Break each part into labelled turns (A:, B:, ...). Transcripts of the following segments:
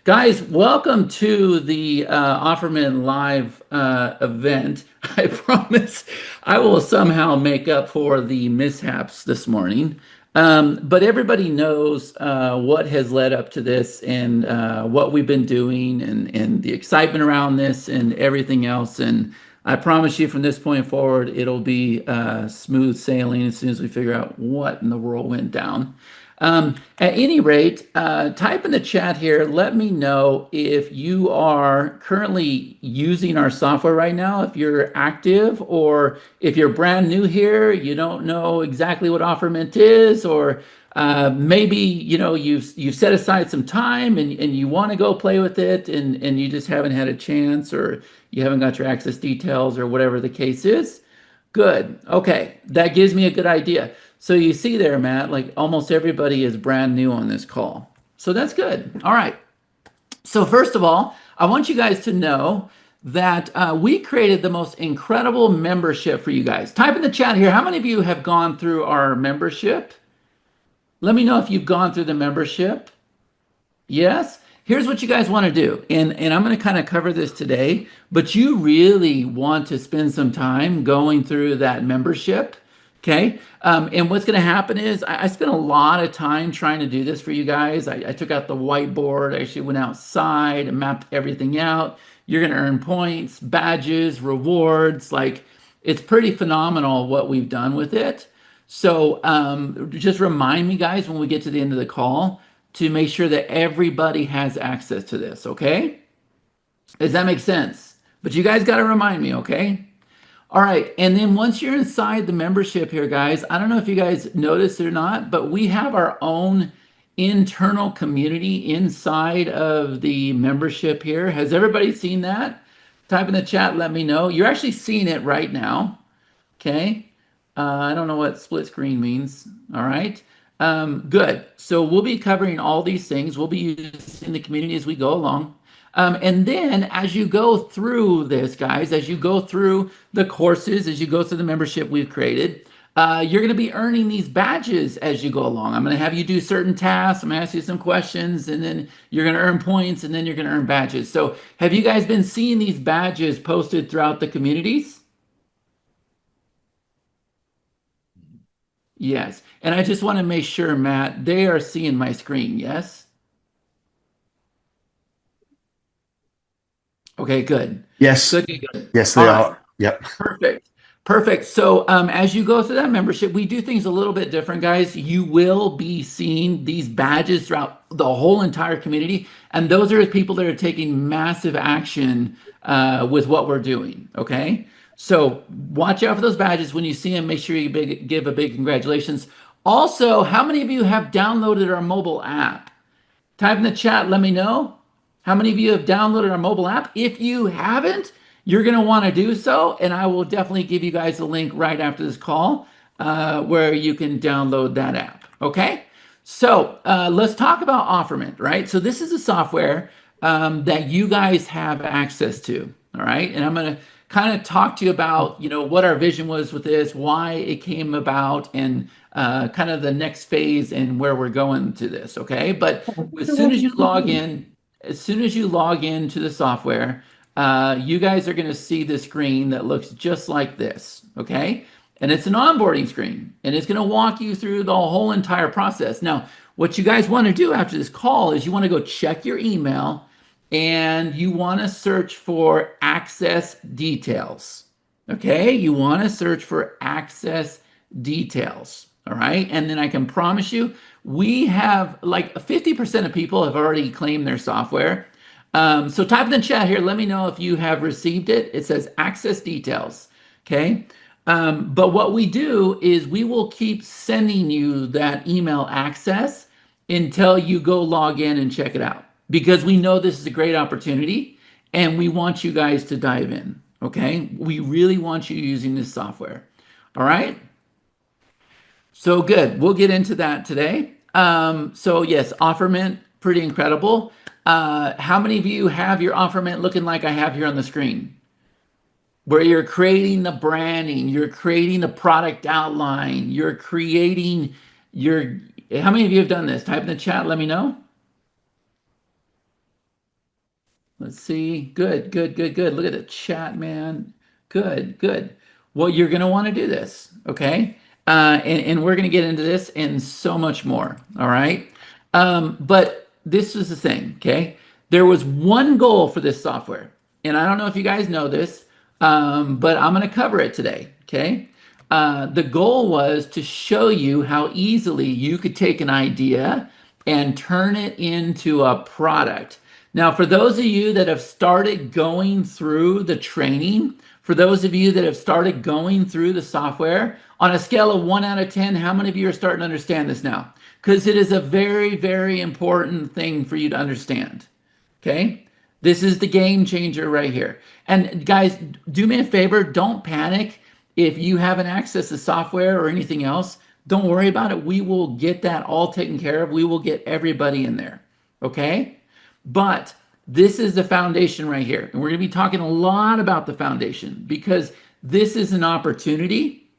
A: Guys, welcome to the OfferMint live event. I promise I will somehow make up for the mishaps this morning. But everybody knows what has led up to this and what we've been doing and the excitement around this and everything else. And I promise you from this point forward, it'll be smooth sailing as soon as we figure out what in the world went down. At any rate, type in the chat here. Let me know if you are currently using our software right now, if you're active, or if you're brand new here, you don't know exactly what OfferMint is, or maybe you've set aside some time and you want to go play with it and you just haven't had a chance, or you haven't got your access details, or whatever the case is. Good. Okay, that gives me a good idea. So you see there, Matt, like almost everybody is brand new on this call. So that's good. All right. So first of all, I want you guys to know that we created the most incredible membership for you guys. Type in the chat here, how many of you have gone through our membership? Let me know if you've gone through the membership. Yes? Here's what you guys want to do. And I'm going to kind of cover this today, but you really want to spend some time going through that membership. Okay. And what's going to happen is I spent a lot of time trying to do this for you guys. I took out the whiteboard. I actually went outside and mapped everything out. You're going to earn points, badges, rewards. Like, it's pretty phenomenal what we've done with it. So just remind me, guys, when we get to the end of the call to make sure that everybody has access to this. Okay. Does that make sense? But you guys got to remind me. Okay. All right, and then once you're inside the membership here, guys, I don't know if you guys noticed it or not, but we have our own internal community inside of the membership here. Has everybody seen that? Type in the chat, let me know. You're actually seeing it right now, okay? I don't know what split screen means, all right? Good, so we'll be covering all these things. We'll be using the community as we go along. And then as you go through this, guys, as you go through the courses, as you go through the membership we've created, you're going to be earning these badges as you go along. I'm going to have you do certain tasks. I'm going to ask you some questions, and then you're going to earn points, and then you're going to earn badges. So have you guys been seeing these badges posted throughout the communities? Yes. And I just want to make sure, Matt, they are seeing my screen. Yes? Okay, good.
B: Yes,
A: Good, good, good.
B: yes,
A: All
B: they
A: right.
B: are. Yep.
A: Perfect. Perfect. So as you go through that membership, we do things a little bit different, guys. You will be seeing these badges throughout the whole entire community. And those are people that are taking massive action with what we're doing. Okay. So watch out for those badges. When you see them, make sure you give a big congratulations. Also, how many of you have downloaded our mobile app? Type in the chat, let me know. How many of you have downloaded our mobile app? If you haven't, you're going to want to do so, and I will definitely give you guys a link right after this call where you can download that app. Okay, so let's talk about OfferMint, right? So this is a software that you guys have access to, all right? And I'm going to kind of talk to you about, what our vision was with this, why it came about, and kind of the next phase and where we're going to this, okay? But as soon as you log in, as soon as you log into the software, you guys are going to see the screen that looks just like this, okay? And it's an onboarding screen, and it's going to walk you through the whole entire process. Now, what you guys want to do after this call is you want to go check your email, and you want to search for access details, okay? You want to search for access details, all right? And then I can promise you, we have like 50% of people have already claimed their software. So type in the chat here, let me know if you have received it. It says access details, okay? But what we do is we will keep sending you that email access until you go log in and check it out, because we know this is a great opportunity and we want you guys to dive in, okay? We really want you using this software, all right? So good. We'll get into that today. So yes, OfferMint, pretty incredible. How many of you have your OfferMint looking like I have here on the screen? Where you're creating the branding, you're creating the product outline, you're creating your, how many of you have done this? Type in the chat, let me know. Let's see. Good, good, good, good. Look at the chat, man. Good, good. Well, you're going to want to do this, okay? And we're going to get into this and so much more, all right? But this is the thing, okay? There was one goal for this software, and I don't know if you guys know this, but I'm going to cover it today, okay? The goal was to show you how easily you could take an idea and turn it into a product. Now, for those of you that have started going through the training, for those of you that have started going through the software, on a scale of 1 out of 10, how many of you are starting to understand this now? Because it is a very, very important thing for you to understand. Okay? This is the game changer right here. And guys, do me a favor, don't panic if you haven't accessed the software or anything else. Don't worry about it. We will get that all taken care of. We will get everybody in there. Okay? But this is the foundation right here. And we're going to be talking a lot about the foundation because this is an opportunity.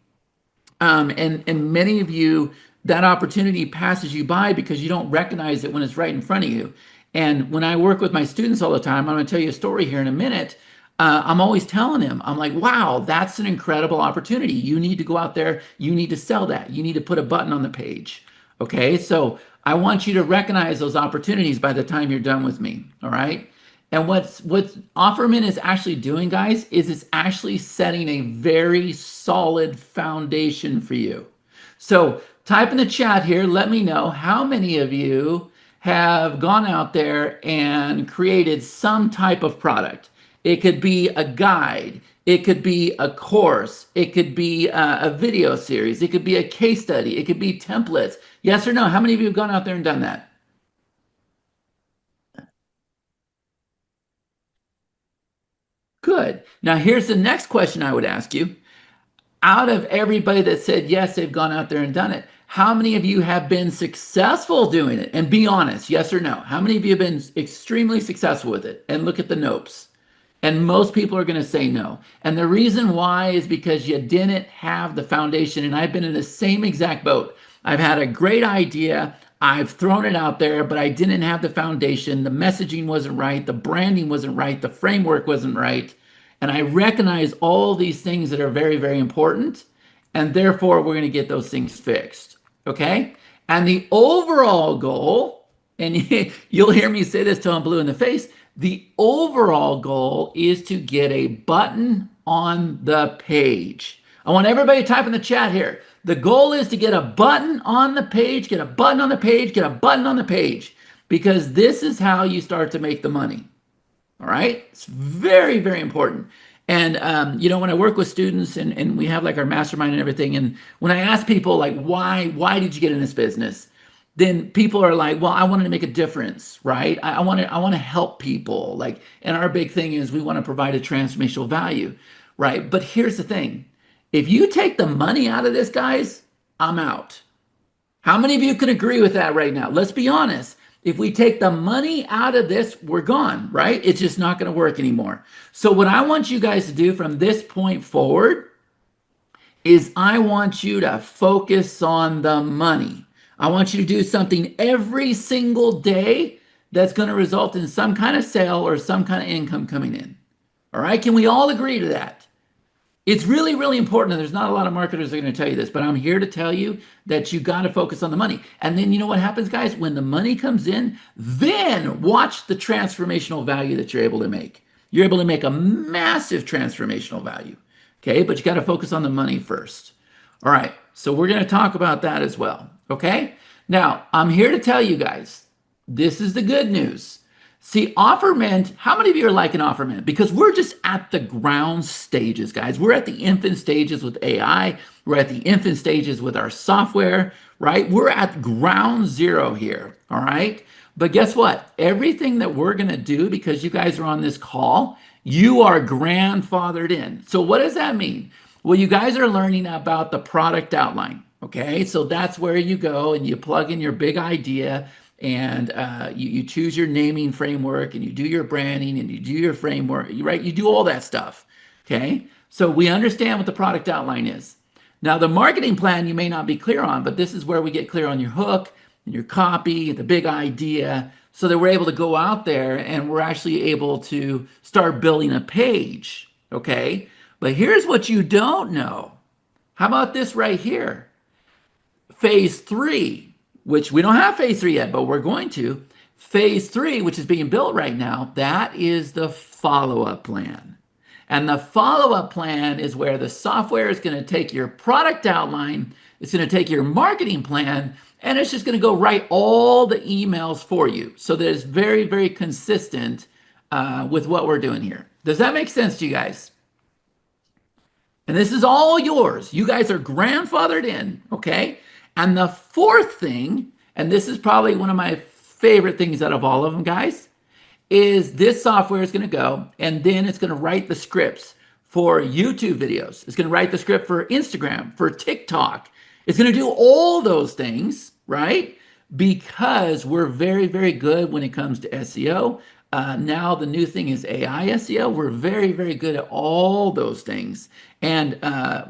A: And many of you, that opportunity passes you by because you don't recognize it when it's right in front of you. And when I work with my students all the time, I'm going to tell you a story here in a minute. I'm always telling them, I'm like, wow, that's an incredible opportunity. You need to go out there. You need to sell that. You need to put a button on the page. Okay, so I want you to recognize those opportunities by the time you're done with me. All right. And what OfferMint is actually doing, guys, is it's actually setting a very solid foundation for you. So type in the chat here, let me know how many of you have gone out there and created some type of product. It could be a guide. It could be a course. It could be a video series. It could be a case study. It could be templates. Yes or no? How many of you have gone out there and done that? Good. Now, here's the next question I would ask you. Out of everybody that said yes, they've gone out there and done it, how many of you have been successful doing it? And be honest, yes or no? How many of you have been extremely successful with it? And look at the nopes. And most people are going to say no. And the reason why is because you didn't have the foundation. And I've been in the same exact boat. I've had a great idea. I've thrown it out there, but I didn't have the foundation. The messaging wasn't right. The branding wasn't right. The framework wasn't right. And I recognize all these things that are very, very important. And therefore, we're going to get those things fixed. Okay? And the overall goal, and you'll hear me say this till I'm blue in the face, the overall goal is to get a button on the page. I want everybody to type in the chat here. The goal is to get a button on the page, get a button on the page, get a button on the page, because this is how you start to make the money. All right? It's very, very important. And, when I work with students and we have like our mastermind and everything, and when I ask people like, why did you get in this business? Then people are like, well, I wanted to make a difference, right? I want to help people. Like, and our big thing is we want to provide a transformational value, right? But here's the thing. If you take the money out of this, guys, I'm out. How many of you can agree with that right now? Let's be honest. If we take the money out of this, we're gone, right? It's just not going to work anymore. So what I want you guys to do from this point forward is I want you to focus on the money. I want you to do something every single day that's going to result in some kind of sale or some kind of income coming in. All right? Can we all agree to that? It's really, really important. And there's not a lot of marketers that are going to tell you this, but I'm here to tell you that you got to focus on the money. And then you know what happens, guys? When the money comes in, then watch the transformational value that you're able to make. You're able to make a massive transformational value. Okay? But you got to focus on the money first. All right. So we're going to talk about that as well. Okay? Now, I'm here to tell you guys, this is the good news. See, OfferMint, how many of you are liking OfferMint? Because we're just at the ground stages, guys. We're at the infant stages with AI. We're at the infant stages with our software, right? We're at ground zero here, all right? But guess what? Everything that we're going to do, because you guys are on this call, you are grandfathered in. So what does that mean? Well, you guys are learning about the product outline, okay? So that's where you go and you plug in your big idea and you choose your naming framework and you do your branding and you do your framework, right? You do all that stuff, okay? So we understand what the product outline is. Now, the marketing plan you may not be clear on, but this is where we get clear on your hook and your copy, the big idea. so that we're able to go out there and we're actually able to start building a page. Okay. But here's what you don't know. How about this right here? Phase three, which we don't have phase three yet, but we're going to. Phase three, which is being built right now, that is the follow up plan. And the follow up plan is where the software is going to take your product outline, it's going to take your marketing plan, and it's just going to go write all the emails for you so that it's very, very consistent with what we're doing here. Does that make sense to you guys? And this is all yours. You guys are grandfathered in, okay? And the fourth thing, and this is probably one of my favorite things out of all of them, guys, is this software is going to go and then it's going to write the scripts for YouTube videos. It's going to write the script for Instagram, for TikTok. It's going to do all those things, right? Because we're very, very good when it comes to SEO. Now the new thing is AI SEO. We're very, very good at all those things. And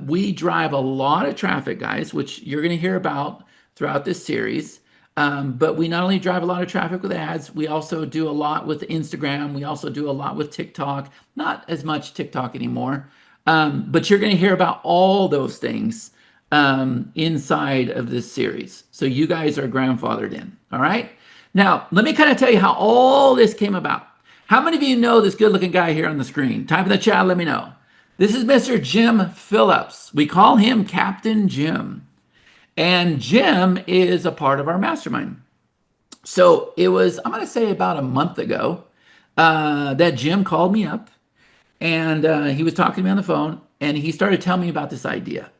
A: we drive a lot of traffic, guys, which you're going to hear about throughout this series. But we not only drive a lot of traffic with ads, we also do a lot with Instagram. We also do a lot with TikTok, not as much TikTok anymore. But you're going to hear about all those things inside of this series. So you guys are grandfathered in. All right. Now, let me kind of tell you how all this came about. How many of you know this good looking guy here on the screen? Type in the chat, let me know. This is Mr. Jim Phillips. We call him Captain Jim. And Jim is a part of our mastermind. So it was, I'm going to say about a month ago, that Jim called me up and he was talking to me on the phone and he started telling me about this idea.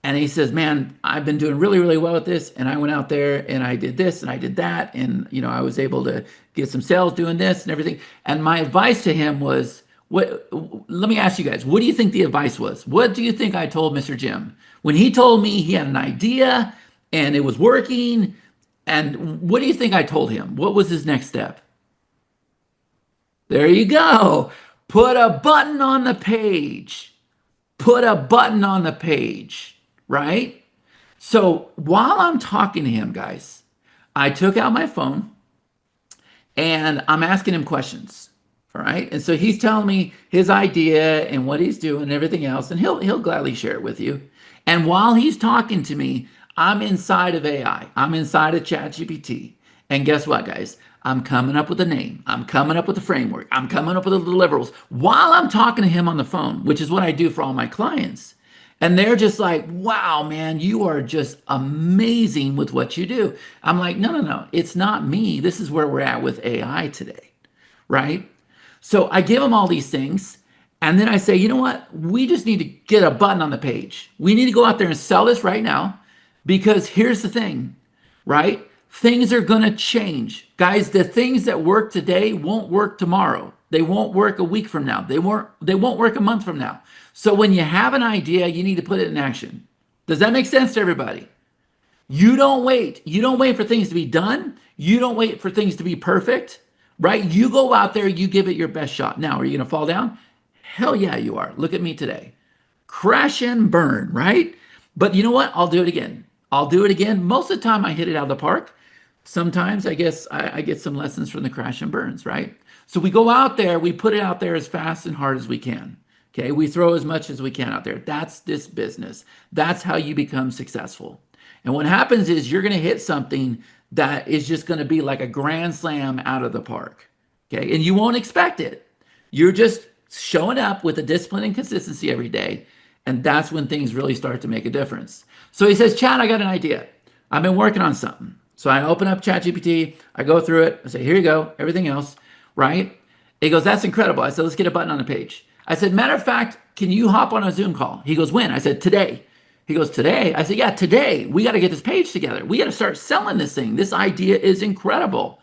A: And he says, man, I've been doing really, really well with this. And I went out there and I did this and I did that. And, you know, I was able to get some sales doing this and everything. And my advice to him was, let me ask you guys, what do you think the advice was? What do you think I told Mr. Jim? When he told me he had an idea and it was working, and what do you think I told him? What was his next step? There you go. Put a button on the page. Put a button on the page, right? So while I'm talking to him, guys, I took out my phone and I'm asking him questions. All right. And so he's telling me his idea and what he's doing and everything else, and he'll gladly share it with you. And while he's talking to me, I'm inside of AI. I'm inside of ChatGPT. And guess what, guys? I'm coming up with a name. I'm coming up with a framework. I'm coming up with the deliverables while I'm talking to him on the phone, which is what I do for all my clients. And they're just like, wow, man, you are just amazing with what you do. I'm like, no, it's not me. This is where we're at with AI today, right? So I give them all these things. And then I say, you know what? We just need to get a button on the page. We need to go out there and sell this right now, because here's the thing, right? Things are going to change. Guys, the things that work today won't work tomorrow. They won't work a week from now. They won't work a month from now. So when you have an idea, you need to put it in action. Does that make sense to everybody? You don't wait. You don't wait for things to be done. You don't wait for things to be perfect, right? You go out there, you give it your best shot. Now, are you going to fall down? Hell yeah, you are. Look at me today. Crash and burn, right? But you know what? I'll do it again. I'll do it again. Most of the time I hit it out of the park. Sometimes I guess I get some lessons from the crash and burns, right? So we go out there, we put it out there as fast and hard as we can. Okay, we throw as much as we can out there. That's this business. That's how you become successful. And what happens is you're going to hit something that is just going to be like a grand slam out of the park. Okay, and you won't expect it. You're just showing up with a discipline and consistency every day. And that's when things really start to make a difference. So he says, Chad, I got an idea. I've been working on something. So I open up ChatGPT, I go through it, I say, here you go, everything else, right? He goes, that's incredible. I said, let's get a button on the page. I said, matter of fact, can you hop on a Zoom call? He goes, when? I said, today. He goes, today? I said, yeah, today. We got to get this page together. We got to start selling this thing. This idea is incredible.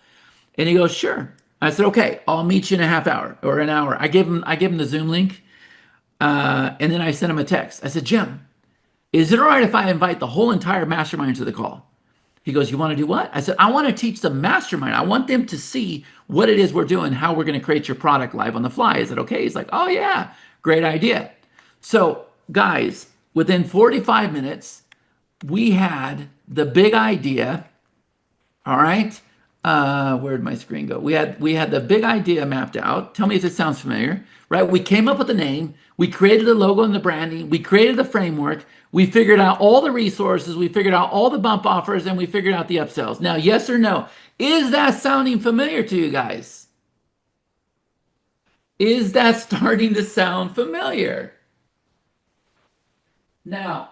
A: And he goes, sure. I said, okay, I'll meet you in a half hour or an hour. I give him the Zoom link. And then I sent him a text. I said, Jim, is it all right if I invite the whole entire mastermind to the call? He goes, you want to do what? I said, I want to teach the mastermind. I want them to see what it is we're doing, how we're going to create your product live on the fly. Is it okay? He's like, oh yeah, great idea. So guys, within 45 minutes, we had the big idea, all right, Where'd my screen go? We had the big idea mapped out. Tell me if this sounds familiar, right? We came up with the name, we created the logo and the branding, we created the framework, we figured out all the resources, we figured out all the bump offers, and we figured out the upsells. Now, yes or no? Is that sounding familiar to you guys? Is that starting to sound familiar? Now,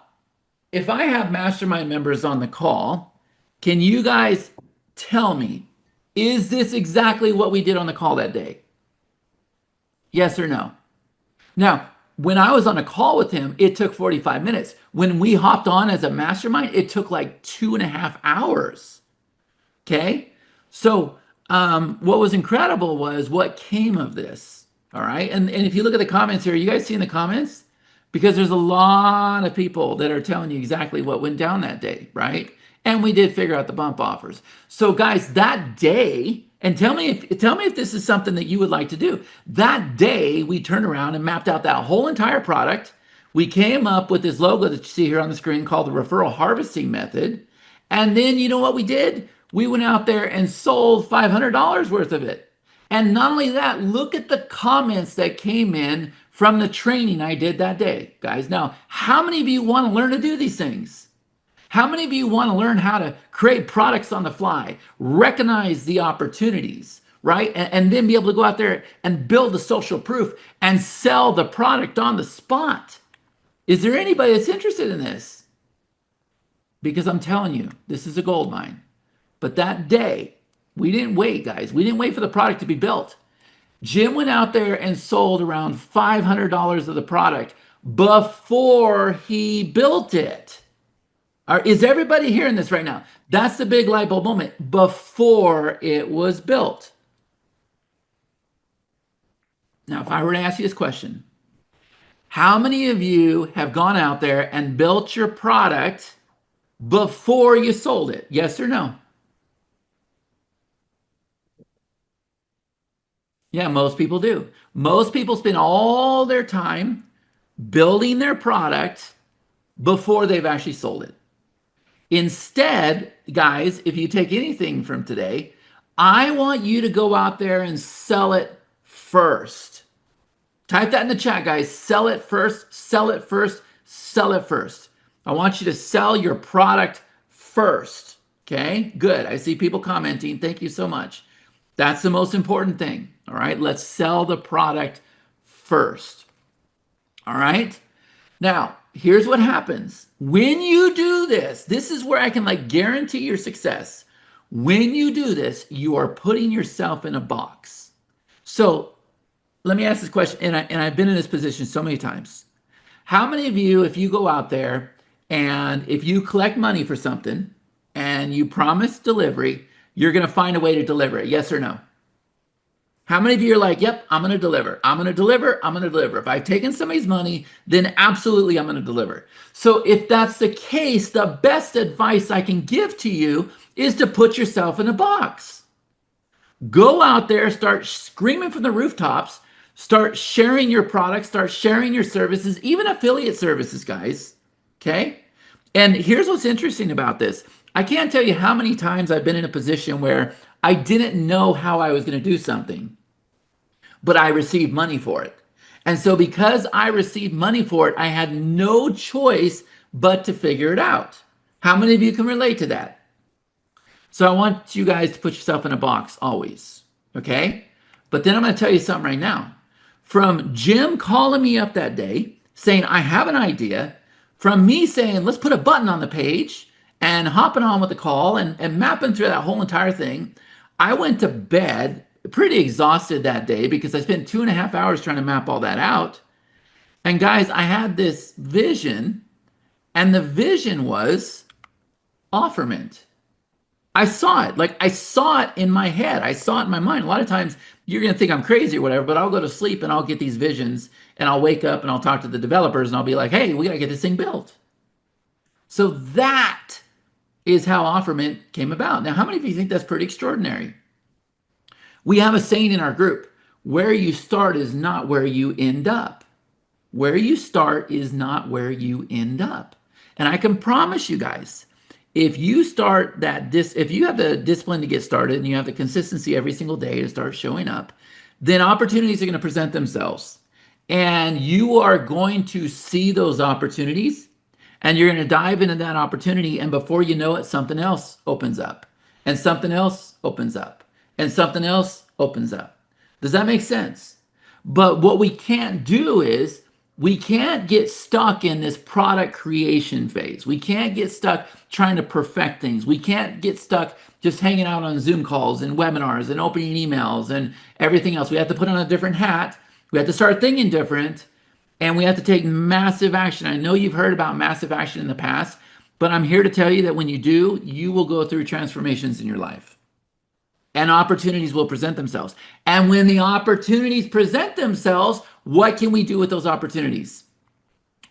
A: if I have mastermind members on the call, can you guys tell me, is this exactly what we did on the call that day? Yes or no? Now, when I was on a call with him, it took 45 minutes. When we hopped on as a mastermind, it took like 2.5 hours. Okay. So, what was incredible was what came of this. All right. And if you look at the comments here, you guys see in the comments? Because there's a lot of people that are telling you exactly what went down that day, right? And we did figure out the bump offers. So guys, that day, and tell me if this is something that you would like to do. That day, we turned around and mapped out that whole entire product. We came up with this logo that you see here on the screen called the referral harvesting method. And then you know what we did? We went out there and sold $500 worth of it. And not only that, look at the comments that came in from the training I did that day, guys. Now, how many of you want to learn to do these things? How many of you want to learn how to create products on the fly, recognize the opportunities, right? And then be able to go out there and build the social proof and sell the product on the spot? Is there anybody that's interested in this? Because I'm telling you, this is a gold mine. But that day, we didn't wait, guys. We didn't wait for the product to be built. Jim went out there and sold around $500 of the product before he built it. Is everybody hearing this right now? That's the big light bulb moment. Before it was built. Now, if I were to ask you this question, how many of you have gone out there and built your product before you sold it? Yes or no? Yeah, most people do. Most people spend all their time building their product before they've actually sold it. Instead, guys, if you take anything from today, I want you to go out there and sell it first. Type that in the chat, guys. Sell it first, sell it first, sell it first. I want you to sell your product first. Okay, good. I see people commenting. Thank you so much. That's the most important thing. All right, let's sell the product first. All right. Now, here's what happens. When you do this, this is where I can like guarantee your success. When you do this, you are putting yourself in a box. So let me ask this question, and I've been in this position so many times. How many of you, if you go out there and if you collect money for something and you promise delivery, you're going to find a way to deliver it? Yes or no? How many of you are like, yep, I'm going to deliver. I'm going to deliver. I'm going to deliver. If I've taken somebody's money, then absolutely I'm going to deliver. So if that's the case, the best advice I can give to you is to put yourself in a box. Go out there, start screaming from the rooftops, start sharing your products, start sharing your services, even affiliate services, guys. Okay? And here's what's interesting about this. I can't tell you how many times I've been in a position where I didn't know how I was going to do something, but I received money for it. And so because I received money for it, I had no choice but to figure it out. How many of you can relate to that? So I want you guys to put yourself in a box always, okay? But then I'm going to tell you something right now. From Jim calling me up that day saying, I have an idea, from me saying, let's put a button on the page and hopping on with the call and mapping through that whole entire thing, I went to bed pretty exhausted that day because I spent 2.5 hours trying to map all that out. And guys, I had this vision, and the vision was OfferMint. I saw it. Like I saw it in my head. I saw it in my mind. A lot of times you're going to think I'm crazy or whatever, but I'll go to sleep and I'll get these visions and I'll wake up and I'll talk to the developers and I'll be like, hey, we got to get this thing built. So that is how OfferMint came about. Now, how many of you think that's pretty extraordinary? We have a saying in our group, where you start is not where you end up. Where you start is not where you end up. And I can promise you guys, If you start if you have the discipline to get started and you have the consistency every single day to start showing up, then opportunities are going to present themselves. And you are going to see those opportunities and you're going to dive into that opportunity. And before you know it, something else opens up and something else opens up and something else opens up. Does that make sense? But what we can't do is we can't get stuck in this product creation phase. We can't get stuck trying to perfect things. We can't get stuck just hanging out on Zoom calls and webinars and opening emails and everything else. We have to put on a different hat. We have to start thinking different and we have to take massive action. I know you've heard about massive action in the past, but I'm here to tell you that when you do, you will go through transformations in your life and opportunities will present themselves. And when the opportunities present themselves, what can we do with those opportunities?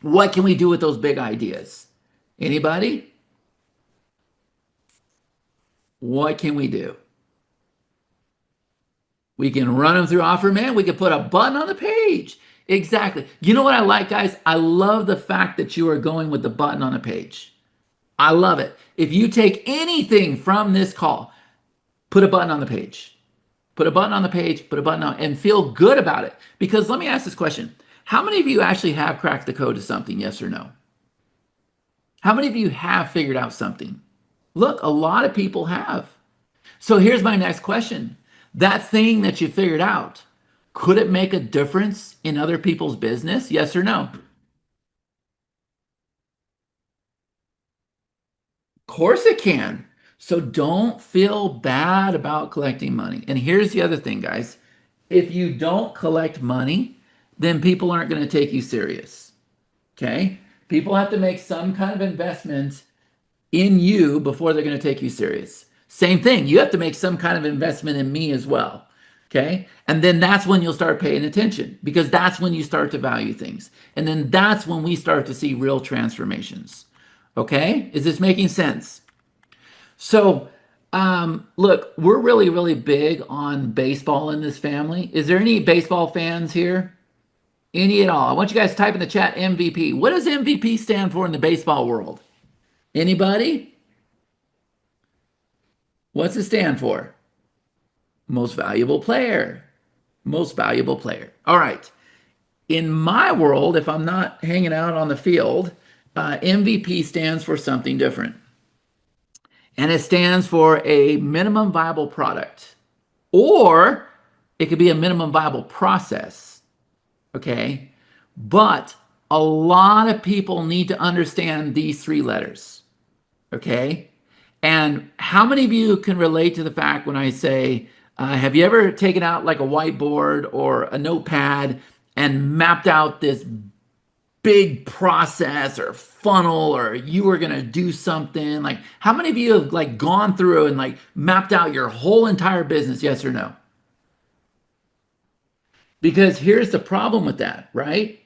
A: What can we do with those big ideas? Anybody? What can we do? We can run them through OfferMint. We can put a button on the page. Exactly. You know what I like, guys? I love the fact that you are going with the button on a page. I love it. If you take anything from this call, put a button on the page. Put a button on the page, put a button on, and feel good about it. Because let me ask this question. How many of you actually have cracked the code to something, yes or no? How many of you have figured out something? Look, a lot of people have. So here's my next question. That thing that you figured out, could it make a difference in other people's business? Yes or no? Of course it can. So don't feel bad about collecting money. And here's the other thing, guys. If you don't collect money, then people aren't going to take you serious. Okay? People have to make some kind of investment in you before they're going to take you serious. Same thing. You have to make some kind of investment in me as well. Okay? And then that's when you'll start paying attention because that's when you start to value things. And then that's when we start to see real transformations. Okay? Is this making sense? So, look, we're really, really big on baseball in this family. Is there any baseball fans here? Any at all? I want you guys to type in the chat MVP. What does MVP stand for in the baseball world? Anybody? What's it stand for? Most valuable player. Most valuable player. All right. In my world, if I'm not hanging out on the field, MVP stands for something different. And it stands for a minimum viable product, or it could be a minimum viable process. Okay. But a lot of people need to understand these three letters. Okay. And how many of you can relate to the fact when I say, have you ever taken out like a whiteboard or a notepad and mapped out this big process or funnel, or you were going to do something? Like, how many of you have like gone through and like mapped out your whole entire business? Yes or no? Because here's the problem with that, right?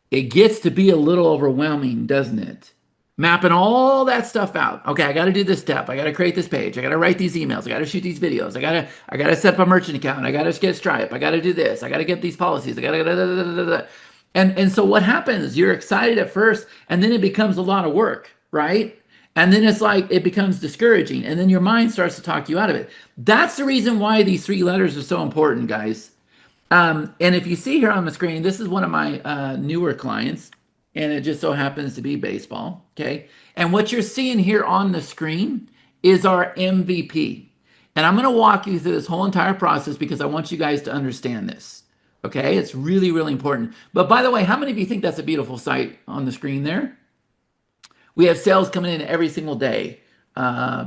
A: It gets to be a little overwhelming, doesn't it? Mapping all that stuff out. Okay, I got to do this step. I got to create this page. I got to write these emails. I got to shoot these videos. I got to set up a merchant account. I got to get Stripe. I got to do this. I got to get these policies. I got to and so what happens? You're excited at first, and then it becomes a lot of work, right? And then it's like it becomes discouraging, and then your mind starts to talk you out of it. That's the reason why these three letters are so important, guys. And if you see here on the screen, this is one of my newer clients, and it just so happens to be baseball. Okay. And what you're seeing here on the screen is our MVP. And I'm going to walk you through this whole entire process because I want you guys to understand this. Okay. It's really, really important. But by the way, how many of you think that's a beautiful site on the screen there? We have sales coming in every single day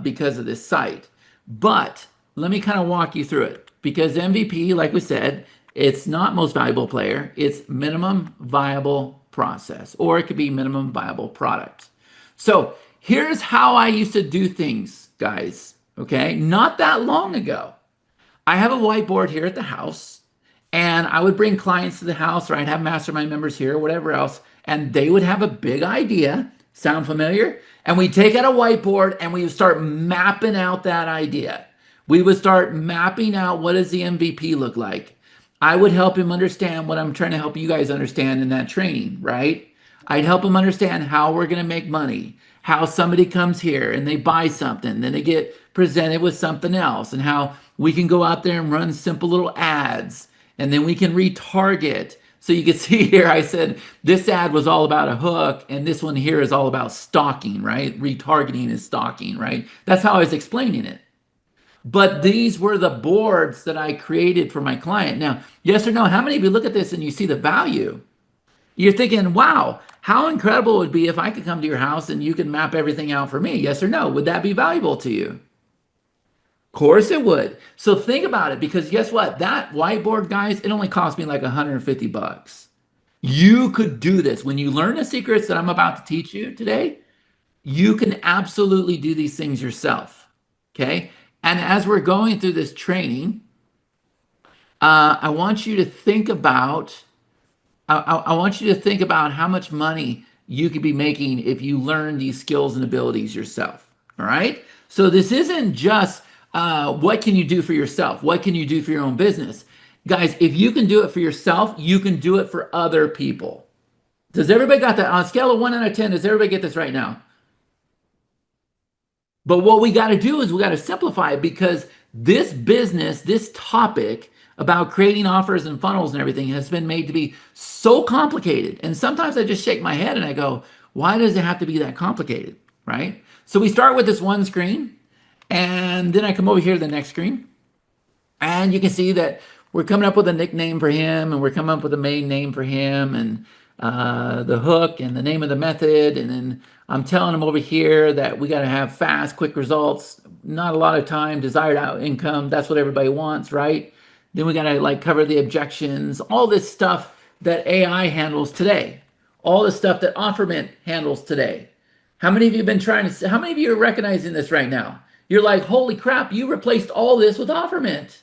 A: because of this site. But let me kind of walk you through it because MVP, like we said, it's not most valuable player. It's minimum viable process, or it could be minimum viable product. So here's how I used to do things, guys. Okay. Not that long ago. I have a whiteboard here at the house, and I would bring clients to the house, or I'd have mastermind members here, or whatever else, and they would have a big idea. Sound familiar? And we'd take out a whiteboard and we would start mapping out that idea. We would start mapping out what does the MVP look like. I would help him understand what I'm trying to help you guys understand in that training, right? I'd help him understand how we're going to make money, how somebody comes here and they buy something, then they get presented with something else, and how we can go out there and run simple little ads, and then we can retarget. So you can see here, I said this ad was all about a hook, and this one here is all about stalking, right? Retargeting is stalking, right? That's how I was explaining it. But these were the boards that I created for my client. Now, yes or no, how many of you look at this and you see the value? You're thinking, wow, how incredible it would be if I could come to your house and you could map everything out for me. Yes or no? Would that be valuable to you? Of course it would. So think about it, because guess what? That whiteboard, guys, it only cost me like 150 bucks. You could do this. When you learn the secrets that I'm about to teach you today, you can absolutely do these things yourself. Okay. And as we're going through this training, I want you to think about I want you to think about how much money you could be making if you learn these skills and abilities yourself. All right. So this isn't just what can you do for yourself? What can you do for your own business? Guys, if you can do it for yourself, you can do it for other people. Does everybody got that? On a scale of 1 out of 10, does everybody get this right now? But what we got to do is we got to simplify it, because this business, this topic about creating offers and funnels and everything has been made to be so complicated. And sometimes I just shake my head and I go, why does it have to be that complicated? Right? So we start with this one screen, and then I come over here to the next screen, and you can see that we're coming up with a nickname for him, and we're coming up with a main name for him, and the hook and the name of the method. And then I'm telling him over here that we got to have fast, quick results, not a lot of time, desired income. That's what everybody wants, right? Then we got to like cover the objections, all this stuff that AI handles today, all the stuff that OfferMint handles today. How many of you have been trying to, how many of you are recognizing this right now? You're like, holy crap, you replaced all this with OfferMint,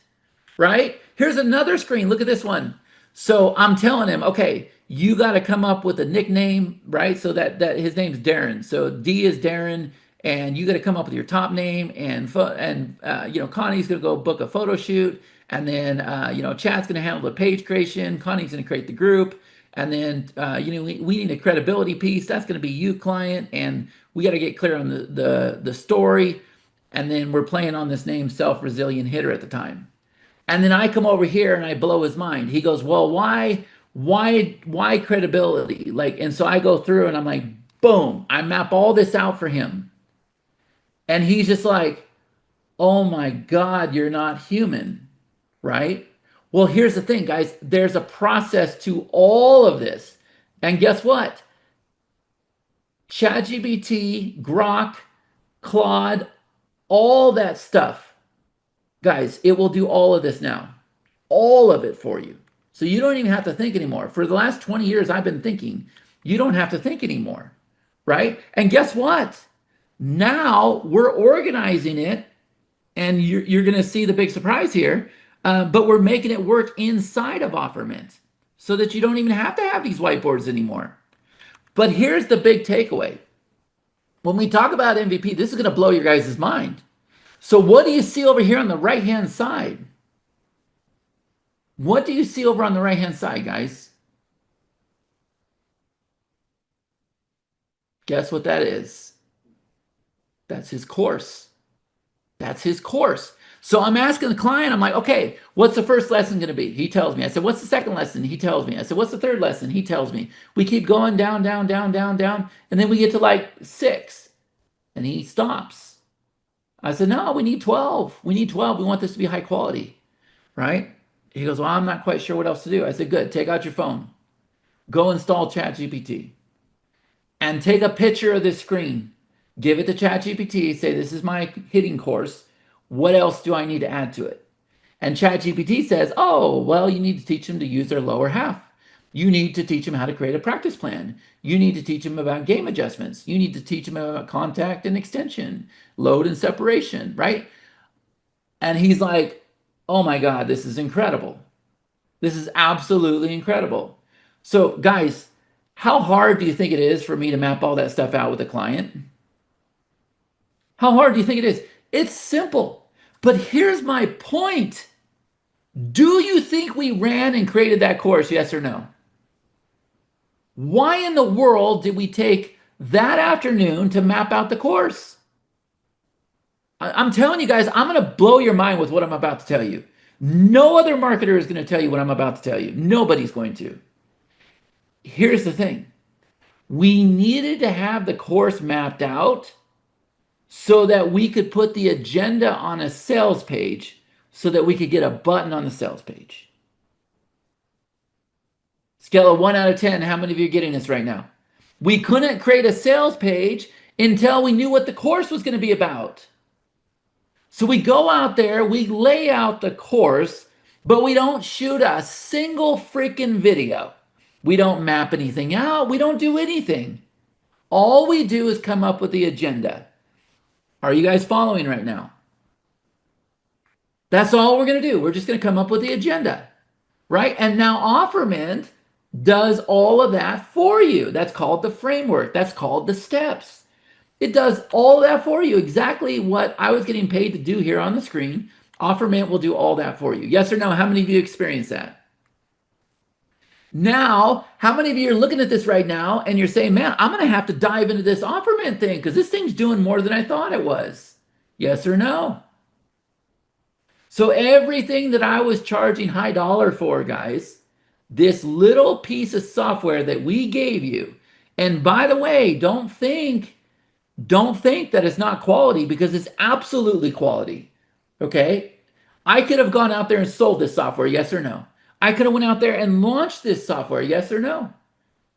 A: right? Here's another screen. Look at this one. So I'm telling him, okay, you got to come up with a nickname, right? So that his name's Darren. So D is Darren, and you got to come up with your top name, and Connie's going to go book a photo shoot, and then Chad's going to handle the page creation. Connie's going to create the group, and then we need a credibility piece. That's going to be you, client, and we got to get clear on the story, and then we're playing on this name, self-resilient hitter, at the time. And then I come over here and I blow his mind. He goes, well, why credibility? Like, and so I go through and I'm like, boom, I map all this out for him. And he's just like, oh my God, you're not human, right? Well, here's the thing, guys. There's a process to all of this. And guess what? ChatGPT, Grok, Claude, all that stuff. Guys, it will do all of this now, all of it for you. So you don't even have to think anymore. For the last 20 years, I've been thinking. You don't have to think anymore, right? And guess what? Now we're organizing it, and you're going to see the big surprise here, but we're making it work inside of OfferMint so that you don't even have to have these whiteboards anymore. But here's the big takeaway. When we talk about MVP, this is going to blow your guys' mind. So what do you see over here on the right-hand side? What do you see over on the right-hand side, guys? Guess what that is? That's his course. That's his course. So I'm asking the client, I'm like, okay, what's the first lesson going to be? He tells me. I said, what's the second lesson? He tells me. I said, what's the third lesson? He tells me. We keep going down, down, down, down, down, and then we get to like 6, and he stops. I said, no, we need 12. We need 12. We want this to be high quality, right? He goes, well, I'm not quite sure what else to do. I said, good, take out your phone. Go install ChatGPT. And take a picture of this screen. Give it to ChatGPT. Say, this is my hitting course. What else do I need to add to it? And ChatGPT says, oh, well, you need to teach them to use their lower half. You need to teach them how to create a practice plan. You need to teach them about game adjustments. You need to teach them about contact and extension, load and separation, right? And he's like, oh my God, this is incredible. This is absolutely incredible. So guys, how hard do you think it is for me to map all that stuff out with a client? How hard do you think it is? It's simple. But here's my point. Do you think we ran and created that course? Yes or no? Why in the world did we take that afternoon to map out the course. I'm telling you guys, I'm going to blow your mind with what I'm about to tell you. No other marketer is going to tell you what I'm about to tell you. Nobody's going to. Here's the thing. We needed to have the course mapped out so that we could put the agenda on a sales page so that we could get a button on the sales page. Scale of 1 out of 10, how many of you are getting this right now? We couldn't create a sales page until we knew what the course was going to be about. So we go out there, we lay out the course, but we don't shoot a single freaking video. We don't map anything out. We don't do anything. All we do is come up with the agenda. Are you guys following right now? That's all we're going to do. We're just going to come up with the agenda, right? And now OfferMint does all of that for you. That's called the framework. That's called the steps. It does all of that for you. Exactly what I was getting paid to do here on the screen. OfferMint will do all that for you. Yes or no? How many of you experience that? Now, how many of you are looking at this right now and you're saying, man, I'm going to have to dive into this OfferMint thing because this thing's doing more than I thought it was? Yes or no? So everything that I was charging high dollar for, guys, this little piece of software that we gave you, and by the way, don't think that it's not quality because it's absolutely quality. Okay? I could have gone out there and sold this software, yes or no? I could have went out there and launched this software, yes or no?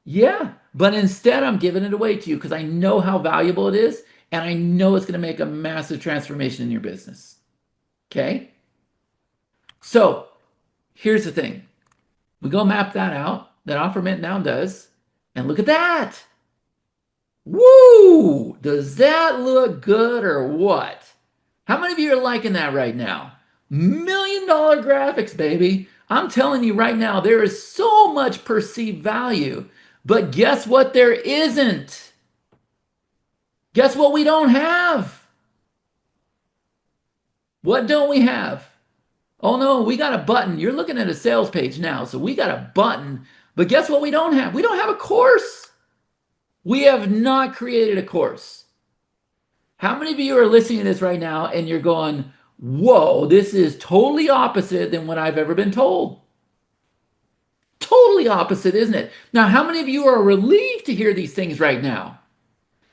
A: Yeah, but instead I'm giving it away to you because I know how valuable it is and I know it's going to make a massive transformation in your business. Okay? So, here's the thing. We go map that out, that OfferMint now does, and look at that. Woo! Does that look good or what? How many of you are liking that right now? $1 million graphics, baby. I'm telling you right now, there is so much perceived value. But guess what? There isn't. Guess what we don't have? What don't we have? Oh no, we got a button. You're looking at a sales page now. So we got a button. But guess what we don't have? We don't have a course. We have not created a course. How many of you are listening to this right now and you're going, whoa, this is totally opposite than what I've ever been told? Totally opposite, isn't it? Now, how many of you are relieved to hear these things right now?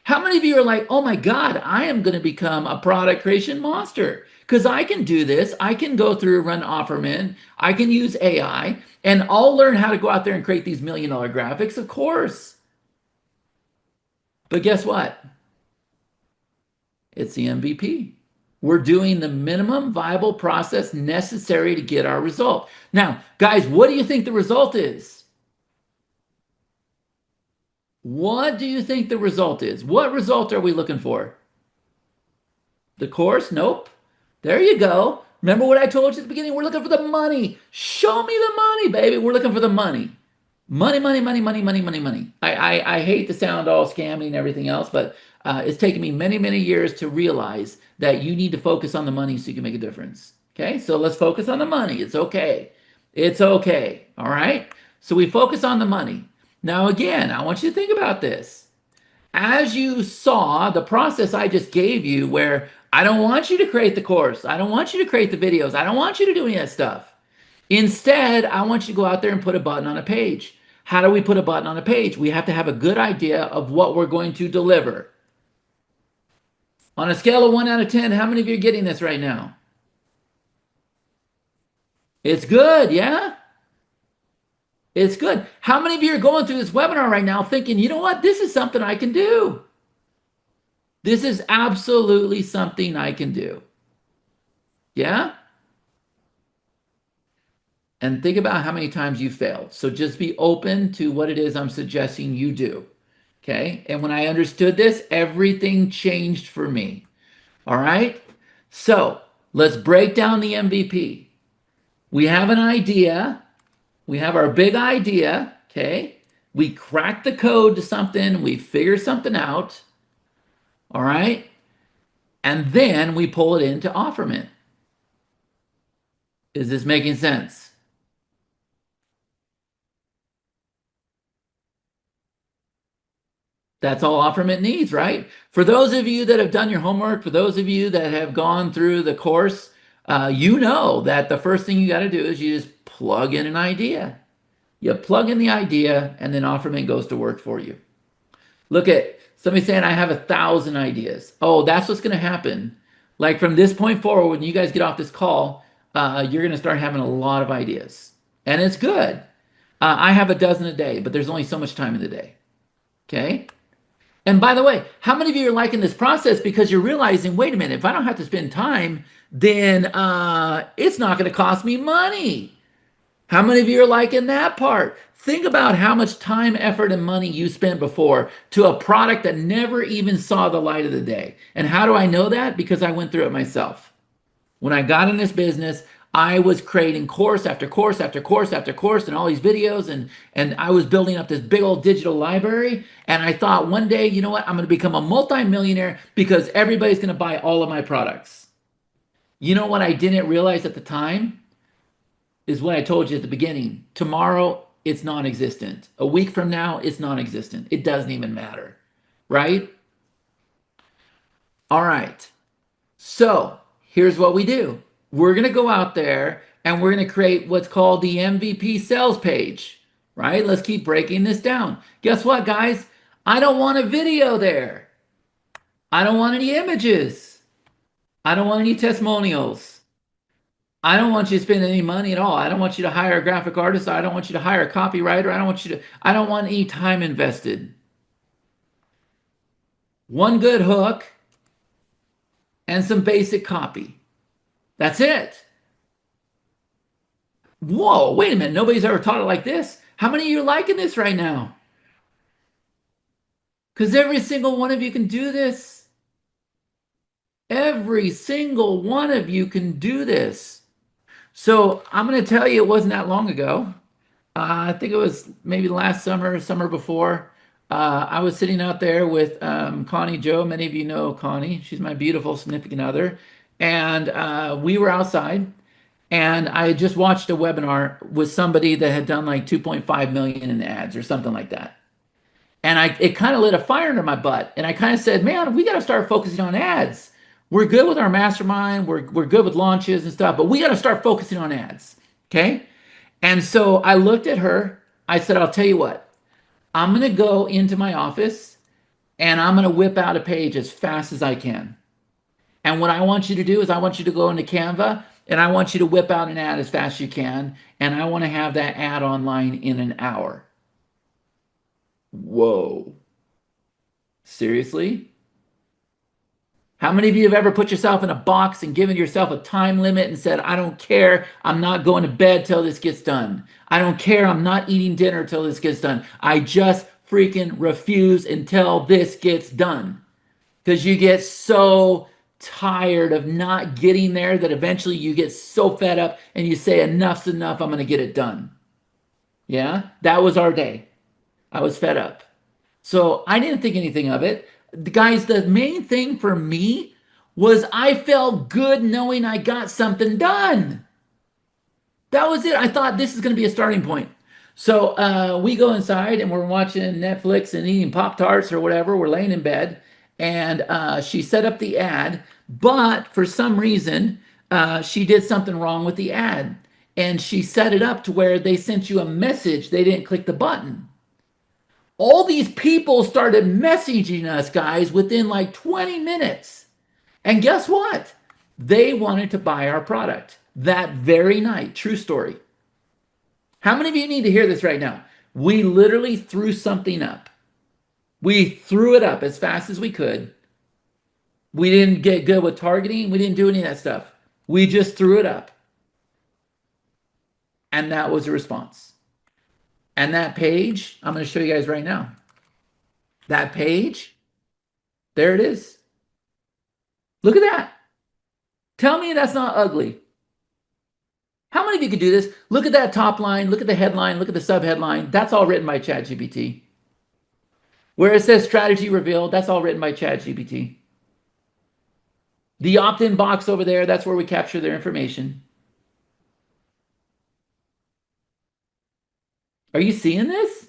A: How many of you are like, oh my God, I am going to become a product creation monster because I can do this. I can go through, run OfferMint. I can use AI and I'll learn how to go out there and create these $1 million graphics, of course. But guess what? It's the MVP. We're doing the minimum viable process necessary to get our result. Now, guys, what do you think the result is? What do you think the result is? What result are we looking for? The course? Nope. There you go. Remember what I told you at the beginning? We're looking for the money. Show me the money, baby. We're looking for the money. Money, money, money, money, money, money, money. I hate to sound all scammy and everything else, but it's taken me many, many years to realize that you need to focus on the money so you can make a difference. Okay, so let's focus on the money. It's okay. It's okay. All right. So we focus on the money. Now, again, I want you to think about this. As you saw the process I just gave you, where I don't want you to create the course, I don't want you to create the videos, I don't want you to do any of that stuff. Instead, I want you to go out there and put a button on a page. How do we put a button on a page? We have to have a good idea of what we're going to deliver. On a scale of 1 out of 10, how many of you are getting this right now? It's good, yeah? It's good. How many of you are going through this webinar right now thinking, you know what? This is something I can do. This is absolutely something I can do. Yeah? And think about how many times you failed. So just be open to what it is I'm suggesting you do. Okay? And when I understood this, everything changed for me. All right? So let's break down the MVP. We have an idea. We have our big idea. Okay? We crack the code to something. We figure something out. All right? And then we pull it into OfferMint. Is this making sense? That's all OfferMint needs, right? For those of you that have done your homework, for those of you that have gone through the course, you know that the first thing you got to do is you just plug in an idea. You plug in the idea, and then OfferMint goes to work for you. Look at somebody saying, I have 1,000 ideas. Oh, that's what's going to happen. Like from this point forward, when you guys get off this call, you're going to start having a lot of ideas. And it's good. I have a dozen a day, but there's only so much time in the day. Okay. And by the way, how many of you are liking this process because you're realizing, wait a minute, if I don't have to spend time, then it's not going to cost me money. How many of you are liking that part? Think about how much time, effort, and money you spent before to a product that never even saw the light of the day. And how do I know that? Because I went through it myself. When I got in this business, I was creating course after course after course after course and all these videos and I was building up this big old digital library and I thought one day, you know what? I'm going to become a multimillionaire because everybody's going to buy all of my products. You know what I didn't realize at the time is what I told you at the beginning. Tomorrow it's non-existent. A week from now it's non-existent. It doesn't even matter, right? All right. So here's what we do. We're going to go out there and we're going to create what's called the MVP sales page, right? Let's keep breaking this down. Guess what, guys? I don't want a video there. I don't want any images. I don't want any testimonials. I don't want you to spend any money at all. I don't want you to hire a graphic artist. I don't want you to hire a copywriter. I don't want any time invested. One good hook and some basic copy. That's it. Whoa, wait a minute. Nobody's ever taught it like this. How many of you are liking this right now? Because every single one of you can do this. Every single one of you can do this. So I'm going to tell you, it wasn't that long ago. I think it was maybe last summer, summer before. I was sitting out there with Connie Joe. Many of you know Connie. She's my beautiful significant other. And we were outside. And I had just watched a webinar with somebody that had done like 2.5 million in ads or something like that. And it kind of lit a fire under my butt. And I kind of said, man, we got to start focusing on ads. We're good with our mastermind. We're good with launches and stuff, but we got to start focusing on ads. Okay. And so I looked at her. I said, I'll tell you what, I'm going to go into my office and I'm going to whip out a page as fast as I can. And what I want you to do is I want you to go into Canva and I want you to whip out an ad as fast as you can. And I want to have that ad online in an hour. Whoa. Seriously? How many of you have ever put yourself in a box and given yourself a time limit and said, I don't care, I'm not going to bed till this gets done. I don't care, I'm not eating dinner till this gets done. I just freaking refuse until this gets done. Because you get so tired of not getting there that eventually you get so fed up and you say, enough's enough, I'm going to get it done. Yeah, that was our day. I was fed up. So I didn't think anything of it. Guys, the main thing for me was I felt good knowing I got something done. That was it. I thought this is going to be a starting point. So we go inside and we're watching Netflix and eating Pop-Tarts or whatever. We're laying in bed and she set up the ad, but for some reason, she did something wrong with the ad. And she set it up to where they sent you a message. They didn't click the button. All these people started messaging us, guys, within like 20 minutes. And guess what? They wanted to buy our product that very night. True story. How many of you need to hear this right now? We literally threw something up. We threw it up as fast as we could. We didn't get good with targeting. We didn't do any of that stuff. We just threw it up. And that was the response. And that page, I'm going to show you guys right now. That page, there it is. Look at that. Tell me that's not ugly. How many of you could do this? Look at that top line, look at the headline, look at the subheadline. That's all written by ChatGPT. Where it says strategy revealed, that's all written by ChatGPT. The opt-in box over there, that's where we capture their information. Are you seeing this?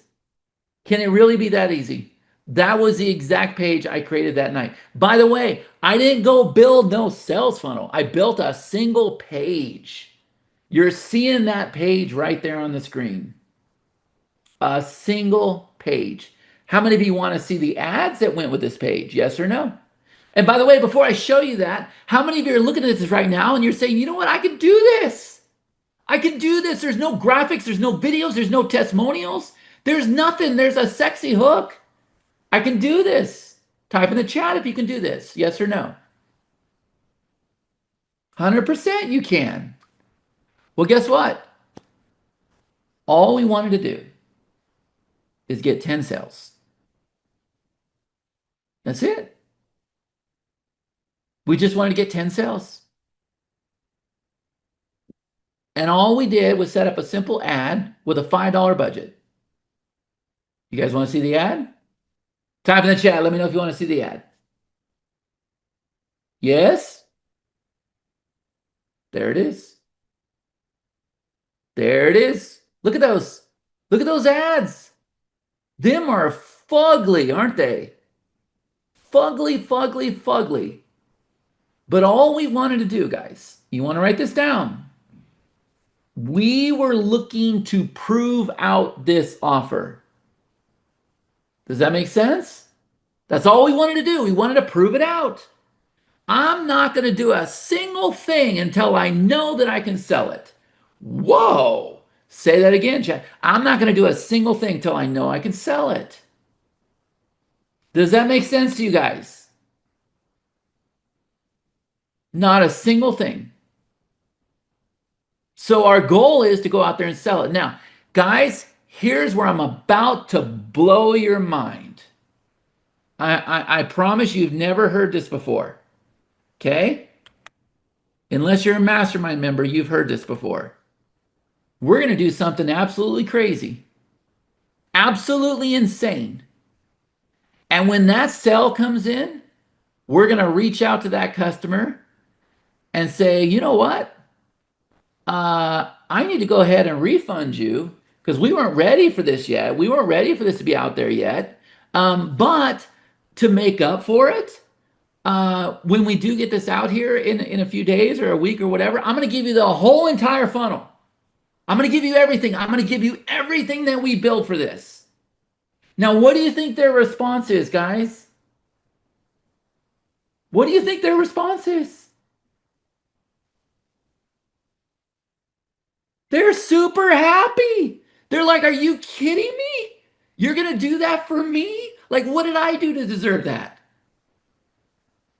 A: Can it really be that easy? That was the exact page I created that night. By the way, I didn't go build no sales funnel. I built a single page. You're seeing that page right there on the screen. A single page. How many of you want to see the ads that went with this page? Yes or no? And by the way, before I show you that, how many of you are looking at this right now and you're saying, you know what, I can do this? I can do this. There's no graphics, there's no videos, there's no testimonials, there's nothing. There's a sexy hook. I can do this. Type in the chat if you can do this. Yes or no? 100% you can. Well, guess what? All we wanted to do is get 10 sales. That's it. We just wanted to get 10 sales. And all we did was set up a simple ad with a $5 budget. You guys want to see the ad? Type in the chat. Let me know if you want to see the ad. Yes? There it is. There it is. Look at those. Look at those ads. Them are fugly, aren't they? Fugly, fugly, fugly. But all we wanted to do, guys, you want to write this down? We were looking to prove out this offer. Does that make sense? That's all we wanted to do. We wanted to prove it out. I'm not going to do a single thing until I know that I can sell it. Whoa. Say that again, Chad. I'm not going to do a single thing until I know I can sell it. Does that make sense to you guys? Not a single thing. So our goal is to go out there and sell it. Now, guys, here's where I'm about to blow your mind. I promise you've never heard this before. Okay? Unless you're a mastermind member, you've heard this before. We're going to do something absolutely crazy, absolutely insane. And when that sale comes in, we're going to reach out to that customer and say, you know what? I need to go ahead and refund you because we weren't ready for this yet. We weren't ready for this to be out there yet. But to make up for it, when we do get this out here in a few days or a week or whatever, I'm going to give you the whole entire funnel. I'm going to give you everything. I'm going to give you everything that we built for this. Now, what do you think their response is, guys? What do you think their response is? They're super happy. They're like, are you kidding me? You're going to do that for me? Like, what did I do to deserve that?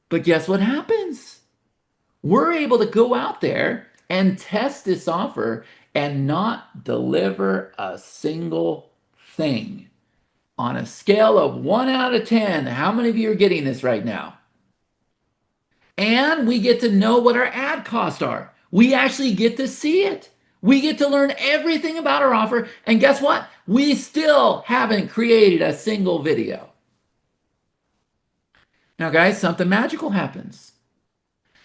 A: But guess what happens? We're able to go out there and test this offer and not deliver a single thing. On a scale of 1 out of 10, how many of you are getting this right now? And we get to know what our ad costs are. We actually get to see it. We get to learn everything about our offer. And guess what? We still haven't created a single video. Now, guys, something magical happens.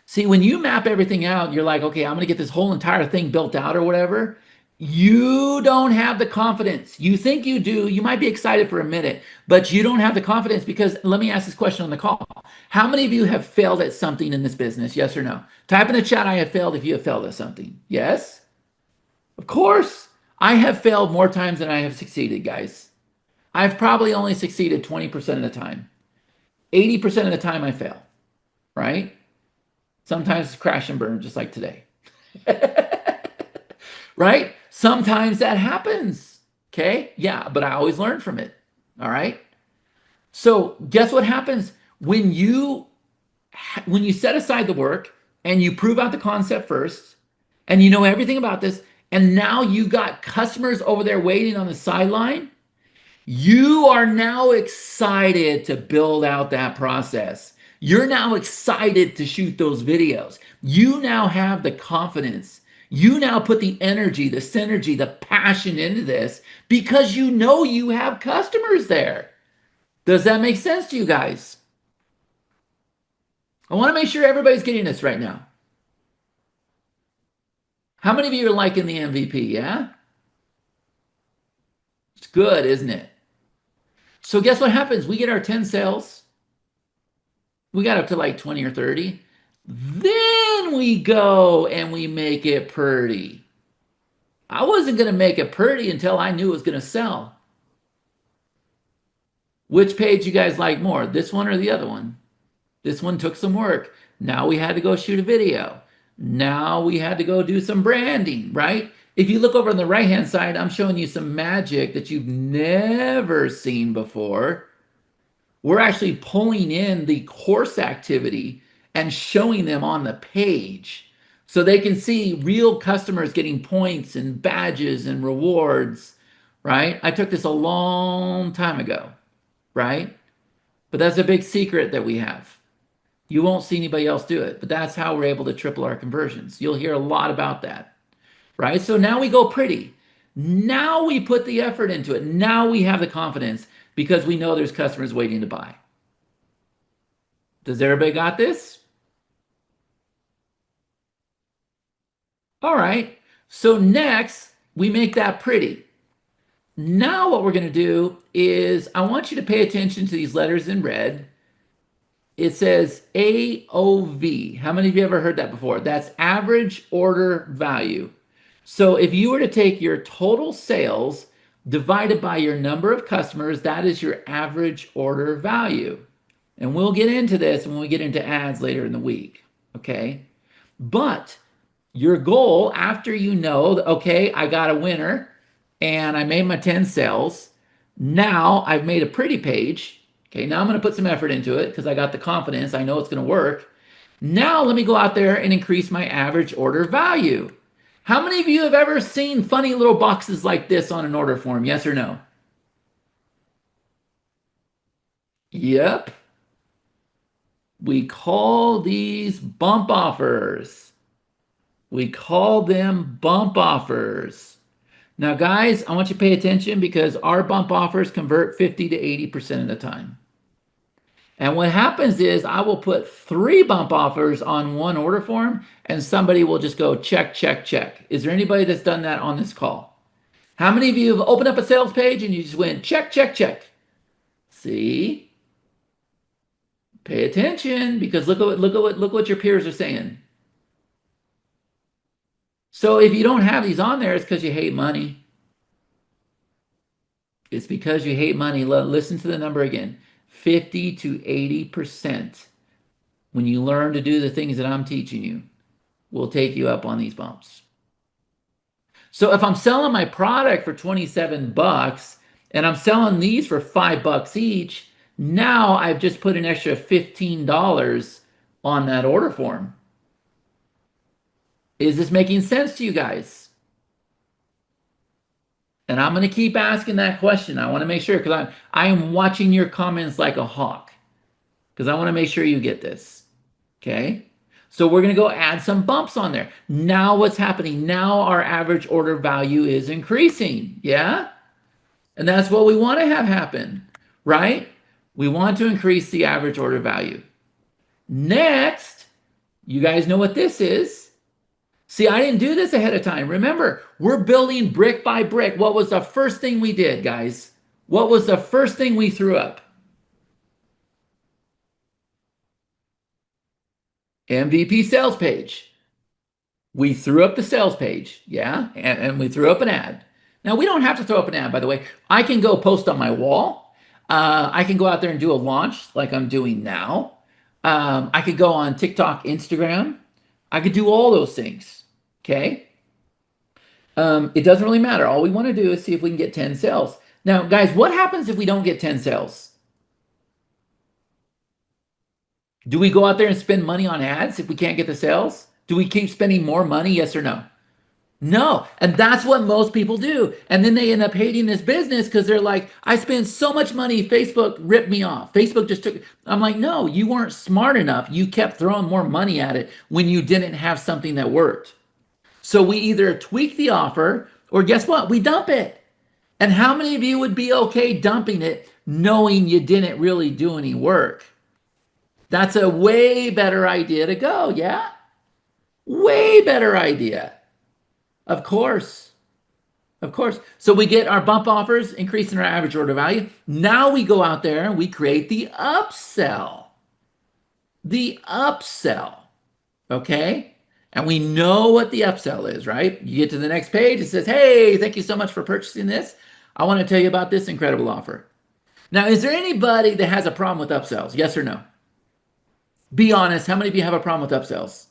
A: See, when you map everything out, you're like, okay, I'm going to get this whole entire thing built out or whatever. You don't have the confidence. You think you do. You might be excited for a minute, but you don't have the confidence because let me ask this question on the call. How many of you have failed at something in this business? Yes or no? Type in the chat, I have failed if you have failed at something. Yes? Of course. I have failed more times than I have succeeded, guys. I've probably only succeeded 20% of the time. 80% of the time I fail, right? Sometimes crash and burn, just like today. Right? Sometimes that happens. Okay? Yeah, but I always learn from it. All right? So guess what happens when you set aside the work and you prove out the concept first and you know everything about this and now you got customers over there waiting on the sideline, you are now excited to build out that process. You're now excited to shoot those videos. You now have the confidence. You now put the energy, the synergy, the passion into this because you know you have customers there. Does that make sense to you guys? I want to make sure everybody's getting this right now. How many of you are liking the MVP? Yeah? It's good, isn't it? So guess what happens? We get our 10 sales. We got up to like 20 or 30. Then we go and we make it pretty. I wasn't going to make it pretty until I knew it was going to sell. Which page you guys like more, this one or the other one? This one took some work. Now we had to go shoot a video. Now we had to go do some branding, right? If you look over on the right-hand side, I'm showing you some magic that you've never seen before. We're actually pulling in the course activity and showing them on the page so they can see real customers getting points and badges and rewards, right? I took this a long time ago, right? But that's a big secret that we have. You won't see anybody else do it, but that's how we're able to triple our conversions. You'll hear a lot about that, right? So now we go pretty. Now we put the effort into it. Now we have the confidence because we know there's customers waiting to buy. Does everybody got this? All right. So next, we make that pretty. Now what we're going to do is I want you to pay attention to these letters in red. It says AOV. How many of you ever heard that before? That's average order value. So if you were to take your total sales divided by your number of customers, that is your average order value. And we'll get into this when we get into ads later in the week, okay? But your goal after you know that, okay, I got a winner and I made my 10 sales. Now I've made a pretty page. Okay, now I'm going to put some effort into it because I got the confidence. I know it's going to work. Now let me go out there and increase my average order value. How many of you have ever seen funny little boxes like this on an order form? Yes or no? Yep. We call these bump offers. We call them bump offers. Now, guys, I want you to pay attention because our bump offers convert 50 to 80% of the time. And what happens is I will put 3 bump offers on one order form and somebody will just go check, check, check. Is there anybody that's done that on this call? How many of you have opened up a sales page and you just went check, check, check? See? Pay attention because look what your peers are saying. So if you don't have these on there, it's because you hate money. It's because you hate money. Listen to the number again. 50 to 80% when you learn to do the things that I'm teaching you will take you up on these bumps. So if I'm selling my product for 27 bucks and I'm selling these for $5 each, now I've just put an extra $15 on that order form. Is this making sense to you guys? And I'm going to keep asking that question. I want to make sure because I am watching your comments like a hawk because I want to make sure you get this. Okay. So we're going to go add some bumps on there. Now what's happening? Now our average order value is increasing. Yeah. And that's what we want to have happen, right? We want to increase the average order value. Next, you guys know what this is. See, I didn't do this ahead of time. Remember, we're building brick by brick. What was the first thing we did, guys? What was the first thing we threw up? MVP sales page. We threw up the sales page, yeah, and we threw up an ad. Now, we don't have to throw up an ad, by the way. I can go post on my wall. I can go out there and do a launch like I'm doing now. I could go on TikTok, Instagram. I could do all those things, okay? It doesn't really matter. All we want to do is see if we can get 10 sales. Now, guys, what happens if we don't get 10 sales? Do we go out there and spend money on ads if we can't get the sales? Do we keep spending more money? Yes or no? No. And that's what most people do. And then they end up hating this business because they're like, I spent so much money. Facebook ripped me off. Facebook just took it. I'm like, no, you weren't smart enough. You kept throwing more money at it when you didn't have something that worked. So we either tweak the offer or guess what? We dump it. And how many of you would be okay dumping it knowing you didn't really do any work? That's a way better idea to go, yeah? Way better idea. Of course. Of course. So we get our bump offers, increasing our average order value. Now we go out there and we create the upsell. The upsell. Okay? And we know what the upsell is, right? You get to the next page, it says, hey, thank you so much for purchasing this. I want to tell you about this incredible offer. Now, is there anybody that has a problem with upsells? Yes or no? Be honest. How many of you have a problem with upsells?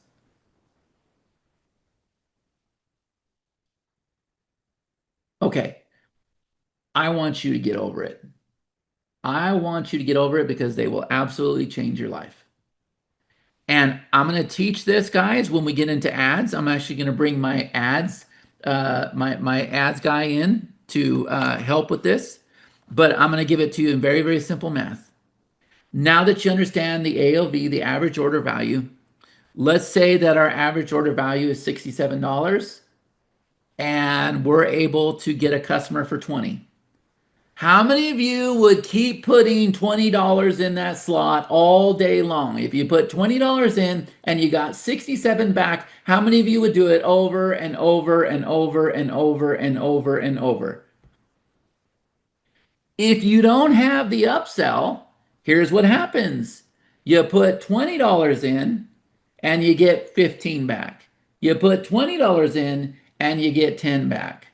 A: Okay. I want you to get over it. I want you to get over it because they will absolutely change your life. And I'm going to teach this, guys, when we get into ads. I'm actually going to bring my ads, my ads guy in to help with this. But I'm going to give it to you in very, very simple math. Now that you understand the AOV, the average order value, let's say that our average order value is $67 and we're able to get a customer for 20. How many of you would keep putting $20 in that slot all day long? If you put $20 in and you got 67 back, how many of you would do it over and over and over and over and over and over? If you don't have the upsell, here's what happens. You put $20 in and you get 15 back. You put $20 in and you get 10 back.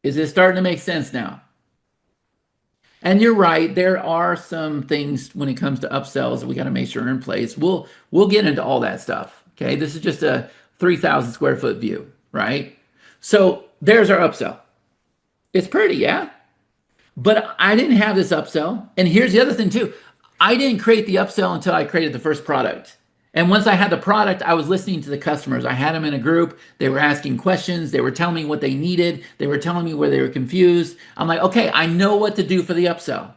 A: Is this starting to make sense now? And you're right, there are some things when it comes to upsells that we got to make sure are in place. We'll get into all that stuff. Okay, this is just a 3,000 square foot view, right? So there's our upsell. It's pretty, yeah. But I didn't have this upsell. And here's the other thing too. I didn't create the upsell until I created the first product. And once I had the product, I was listening to the customers. I had them in a group. They were asking questions. They were telling me what they needed. They were telling me where they were confused. I'm like, okay, I know what to do for the upsell.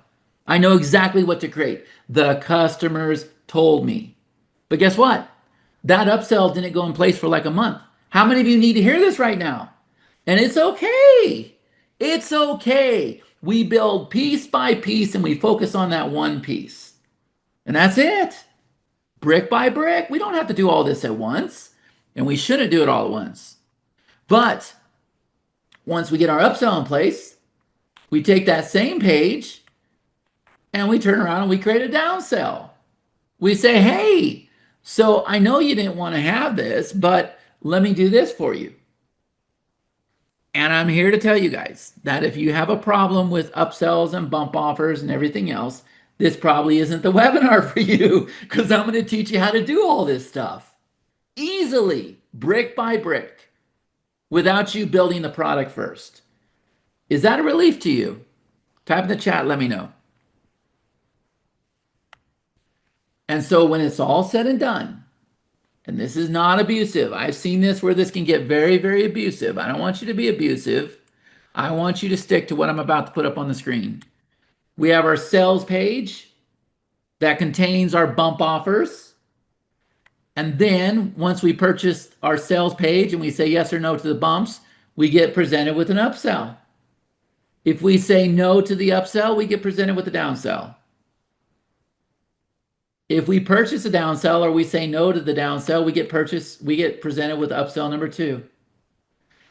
A: I know exactly what to create. The customers told me. But guess what? That upsell didn't go in place for like a month. How many of you need to hear this right now? And it's okay. It's okay. We build piece by piece and we focus on that one piece. And that's it. Brick by brick. We don't have to do all this at once. And we shouldn't do it all at once. But once we get our upsell in place, we take that same page and we turn around and we create a downsell. We say, hey, so I know you didn't want to have this, but let me do this for you. And I'm here to tell you guys that if you have a problem with upsells and bump offers and everything else, this probably isn't the webinar for you because I'm going to teach you how to do all this stuff easily, brick by brick, without you building the product first. Is that a relief to you? Type in the chat, let me know. And so when it's all said and done, and this is not abusive. I've seen this where this can get very, very abusive. I don't want you to be abusive. I want you to stick to what I'm about to put up on the screen. We have our sales page that contains our bump offers. And then once we purchase our sales page and we say yes or no to the bumps, we get presented with an upsell. If we say no to the upsell, we get presented with a downsell. If we purchase a downsell or we say no to the downsell, we get presented with upsell number 2.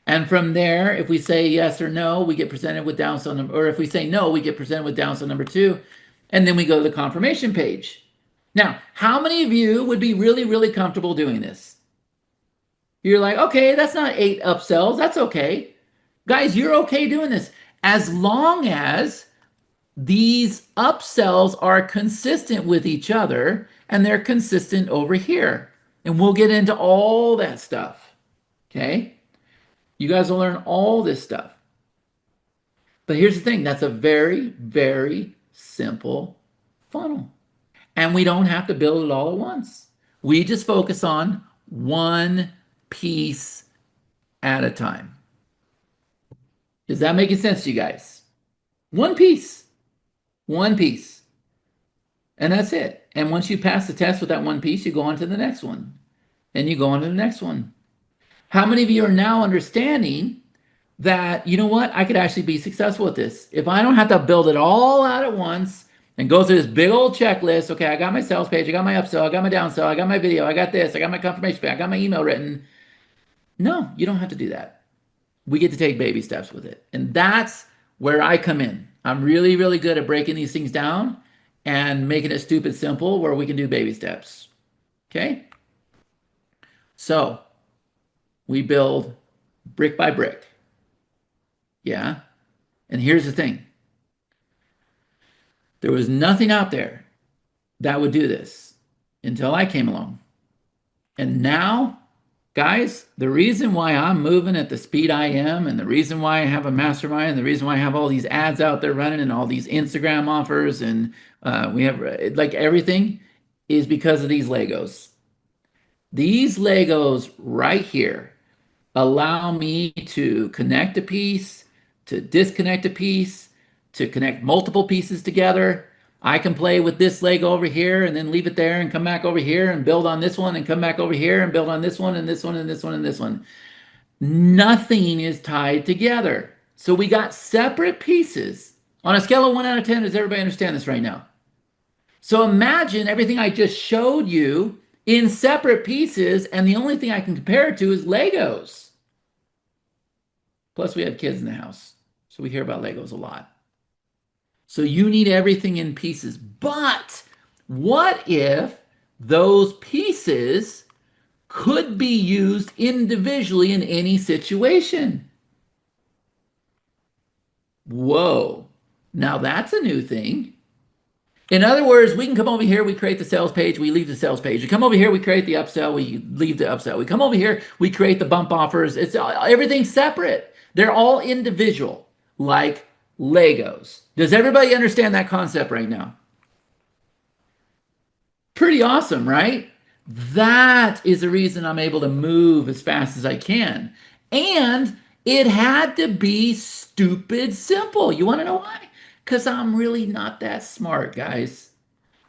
A: And from there, if we say yes or no, we get presented with downsell number, or if we say no, we get presented with downsell number 2. And then we go to the confirmation page. Now, how many of you would be really, really comfortable doing this? You're like, okay, that's not 8 upsells. That's okay. Guys, you're okay doing this as long as these upsells are consistent with each other and they're consistent over here. And we'll get into all that stuff. Okay? You guys will learn all this stuff. But here's the thing, that's a very, very simple funnel. And we don't have to build it all at once. We just focus on one piece at a time. Is that making sense to you guys? One piece. One piece. And that's it. And once you pass the test with that one piece, you go on to the next one. And you go on to the next one. How many of you are now understanding that, you know what, I could actually be successful with this? If I don't have to build it all out at once and go through this big old checklist, okay, I got my sales page, I got my upsell, I got my downsell, I got my video, I got this, I got my confirmation page, I got my email written. No, you don't have to do that. We get to take baby steps with it. And that's where I come in. I'm really, really good at breaking these things down and making it stupid simple where we can do baby steps. Okay? So we build brick by brick. Yeah. And here's the thing, there was nothing out there that would do this until I came along. And now, guys, the reason why I'm moving at the speed I am, and the reason why I have a mastermind, and the reason why I have all these ads out there running and all these Instagram offers, and we have like everything is because of these Legos. These Legos right here allow me to connect a piece, to disconnect a piece, to connect multiple pieces together. I can play with this Lego over here and then leave it there and come back over here and build on this one and come back over here and build on this one and this one and this one and this one. Nothing is tied together. So we got separate pieces. On a scale of 1 out of 10, does everybody understand this right now? So imagine everything I just showed you in separate pieces, and the only thing I can compare it to is Legos. Plus, we have kids in the house, so we hear about Legos a lot. So you need everything in pieces. But what if those pieces could be used individually in any situation? Whoa. Now that's a new thing. In other words, we can come over here, we create the sales page, we leave the sales page. We come over here, we create the upsell, we leave the upsell. We come over here, we create the bump offers. It's everything's separate. They're all individual, like Legos. Does everybody understand that concept right now? Pretty awesome, right? That is the reason I'm able to move as fast as I can. And it had to be stupid simple. You want to know why? Because I'm really not that smart, guys.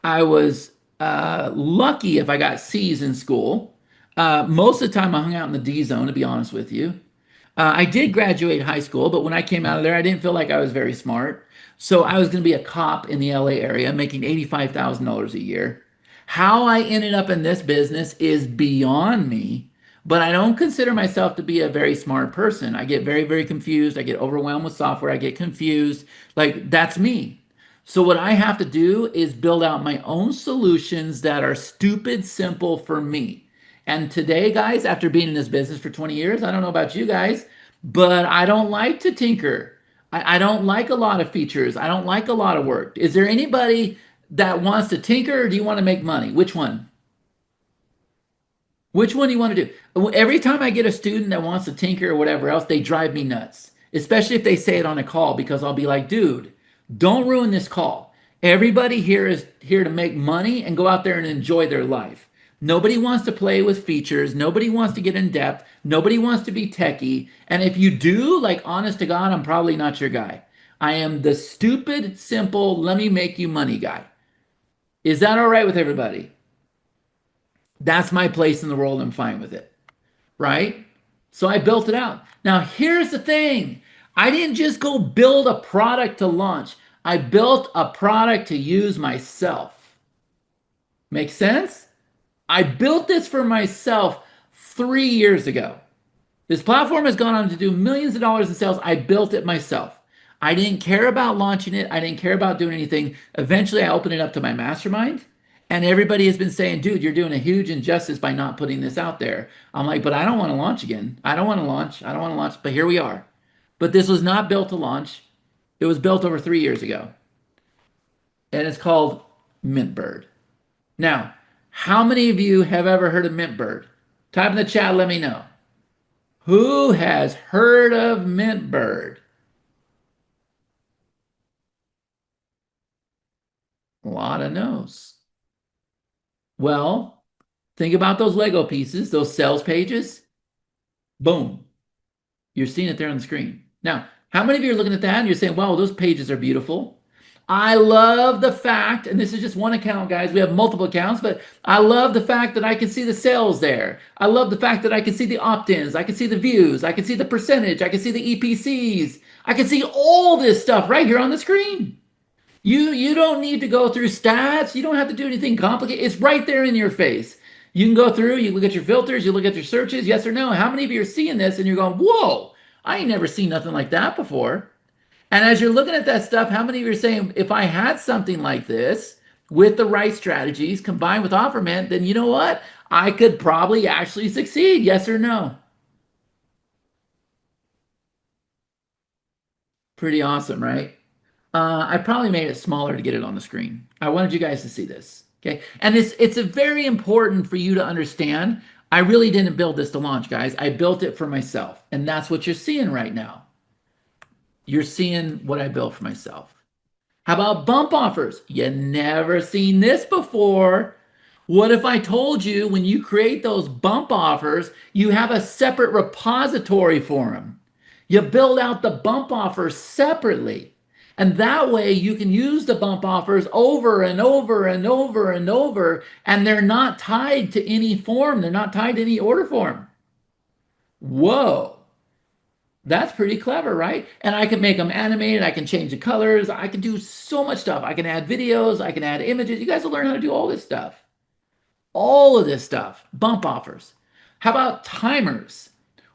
A: I was lucky if I got C's in school. Most of the time I hung out in the D zone, to be honest with you. I did graduate high school, but when I came out of there, I didn't feel like I was very smart. So I was going to be a cop in the LA area making $85,000 a year. How I ended up in this business is beyond me, but I don't consider myself to be a very smart person. I get very, very confused. I get overwhelmed with software. I get confused. Like, that's me. So what I have to do is build out my own solutions that are stupid simple for me. And today, guys, after being in this business for 20 years, I don't know about you guys, but I don't like to tinker. I don't like a lot of features. I don't like a lot of work. Is there anybody that wants to tinker, or do you want to make money? Which one? Which one do you want to do? Every time I get a student that wants to tinker or whatever else, they drive me nuts, especially if they say it on a call, because I'll be like, dude, don't ruin this call. Everybody here is here to make money and go out there and enjoy their life. Nobody wants to play with features. Nobody wants to get in depth. Nobody wants to be techie. And if you do, like, honest to God, I'm probably not your guy. I am the stupid, simple, let me make you money guy. Is that all right with everybody? That's my place in the world. I'm fine with it, right? So I built it out. Now, here's the thing. I didn't just go build a product to launch. I built a product to use myself. Make sense? I built this for myself 3 years ago. This platform has gone on to do millions of dollars in sales. I built it myself. I didn't care about launching it. I didn't care about doing anything. Eventually, I opened it up to my mastermind. And everybody has been saying, dude, you're doing a huge injustice by not putting this out there. I'm like, but I don't want to launch again. I don't want to launch. I don't want to launch. But here we are. But this was not built to launch. It was built over 3 years ago. And it's called MintBird. Now, how many of you have ever heard of MintBird? Type in the chat, let me know. Who has heard of MintBird? A lot of no's. Well, think about those Lego pieces, those sales pages. Boom. You're seeing it there on the screen. Now, how many of you are looking at that and you're saying, wow, those pages are beautiful? I love the fact, and this is just one account, guys. We have multiple accounts, but I love the fact that I can see the sales there. I love the fact that I can see the opt-ins. I can see the views. I can see the percentage. I can see the EPCs. I can see all this stuff right here on the screen. You don't need to go through stats. You don't have to do anything complicated. It's right there in your face. You can go through, you look at your filters, you look at your searches, yes or no. How many of you are seeing this and you're going, whoa, I ain't never seen nothing like that before. And as you're looking at that stuff, how many of you are saying, if I had something like this with the right strategies combined with OfferMint, then you know what? I could probably actually succeed. Yes or no? Pretty awesome, right? I probably made it smaller to get it on the screen. I wanted you guys to see this. Okay. And it's a very important for you to understand. I really didn't build this to launch, guys. I built it for myself. And that's what you're seeing right now. You're seeing what I built for myself. How about bump offers? You never seen this before. What if I told you when you create those bump offers, you have a separate repository for them? You build out the bump offers separately. And that way you can use the bump offers over and over and over and over, and they're not tied to any form. They're not tied to any order form. Whoa. That's pretty clever, right? And I can make them animated. I can change the colors. I can do so much stuff. I can add videos. I can add images. You guys will learn how to do all this stuff. All of this stuff. Bump offers. How about timers?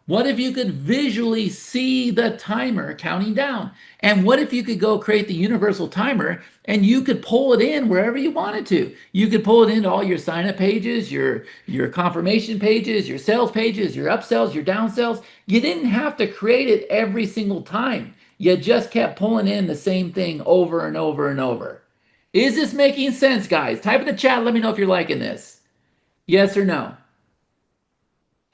A: What if you could visually see the timer counting down? And what if you could go create the universal timer and you could pull it in wherever you wanted to? You could pull it into all your sign up pages, your confirmation pages, your sales pages, your upsells, your downsells. You didn't have to create it every single time. You just kept pulling in the same thing over and over and over. Is this making sense, guys? Type in the chat. Let me know if you're liking this. Yes or no?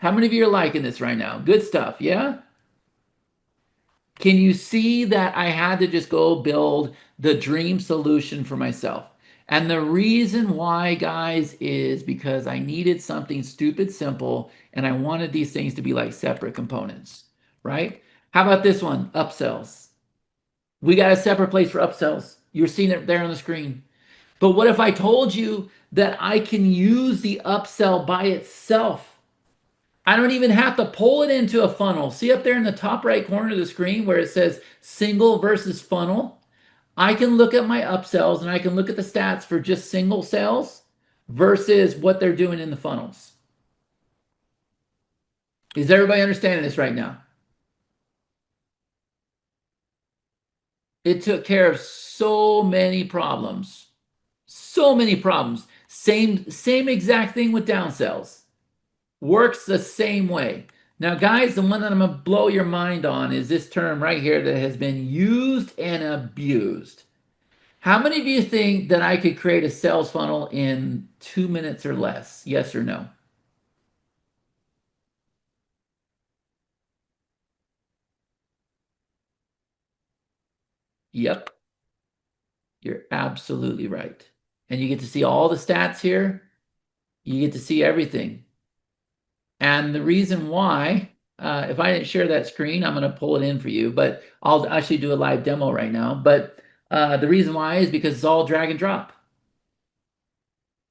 A: How many of you are liking this right now? Good stuff, yeah? Can you see that I had to just go build the dream solution for myself? And the reason why, guys, is because I needed something stupid simple and I wanted these things to be like separate components, right? How about this one? Upsells. We got a separate place for upsells. You're seeing it there on the screen. But what if I told you that I can use the upsell by itself? I don't even have to pull it into a funnel. See up there in the top right corner of the screen where it says single versus funnel? I can look at my upsells and I can look at the stats for just single sales versus what they're doing in the funnels. Is everybody understanding this right now? It took care of so many problems. So many problems. Same exact thing with downsells. Works the same way. Now, guys, the one that I'm going to blow your mind on is this term right here that has been used and abused. How many of you think that I could create a sales funnel in 2 minutes or less? Yes or no? Yep, you're absolutely right. And you get to see all the stats here. You get to see everything. And the reason why, if I didn't share that screen, I'm going to pull it in for you, but I'll actually do a live demo right now. But the reason why is because it's all drag and drop.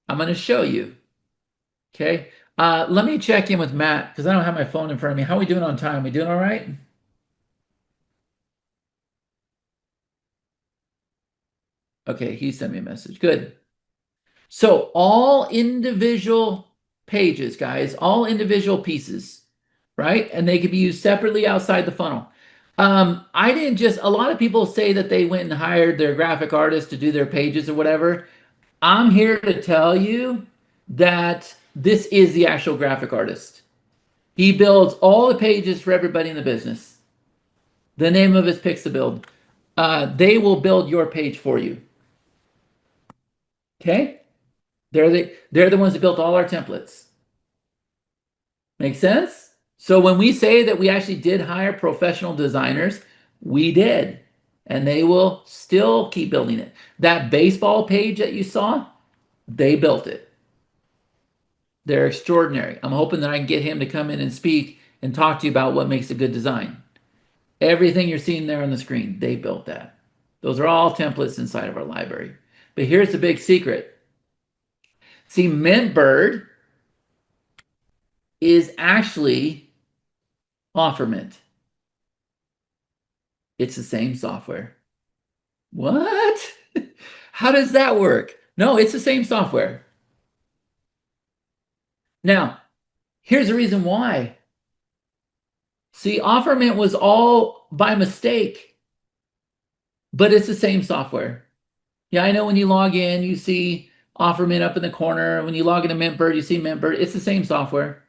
A: I'm going to show you. Okay. Let me check in with Matt because I don't have my phone in front of me. How are we doing on time? We doing all right? Okay, he sent me a message. Good. So all individual pages, guys, all individual pieces, right? And they could be used separately outside the funnel. I didn't just, a lot of people say that they went and hired their graphic artist to do their pages or whatever. I'm here to tell you that this is the actual graphic artist. He builds all the pages for everybody in the business. The name of his Pixabuild. They will build your page for you. Okay? They're the ones that built all our templates. Make sense? So when we say that we actually did hire professional designers, we did. And they will still keep building it. That baseball page that you saw, they built it. They're extraordinary. I'm hoping that I can get him to come in and speak and talk to you about what makes a good design. Everything you're seeing there on the screen, they built that. Those are all templates inside of our library. But here's the big secret. See, MintBird is actually OfferMint. It's the same software. What? How does that work? No, it's the same software. Now, here's the reason why. See, OfferMint was all by mistake, but it's the same software. Yeah, I know when you log in, you see OfferMint up in the corner. When you log into MintBird, you see MintBird. It's the same software.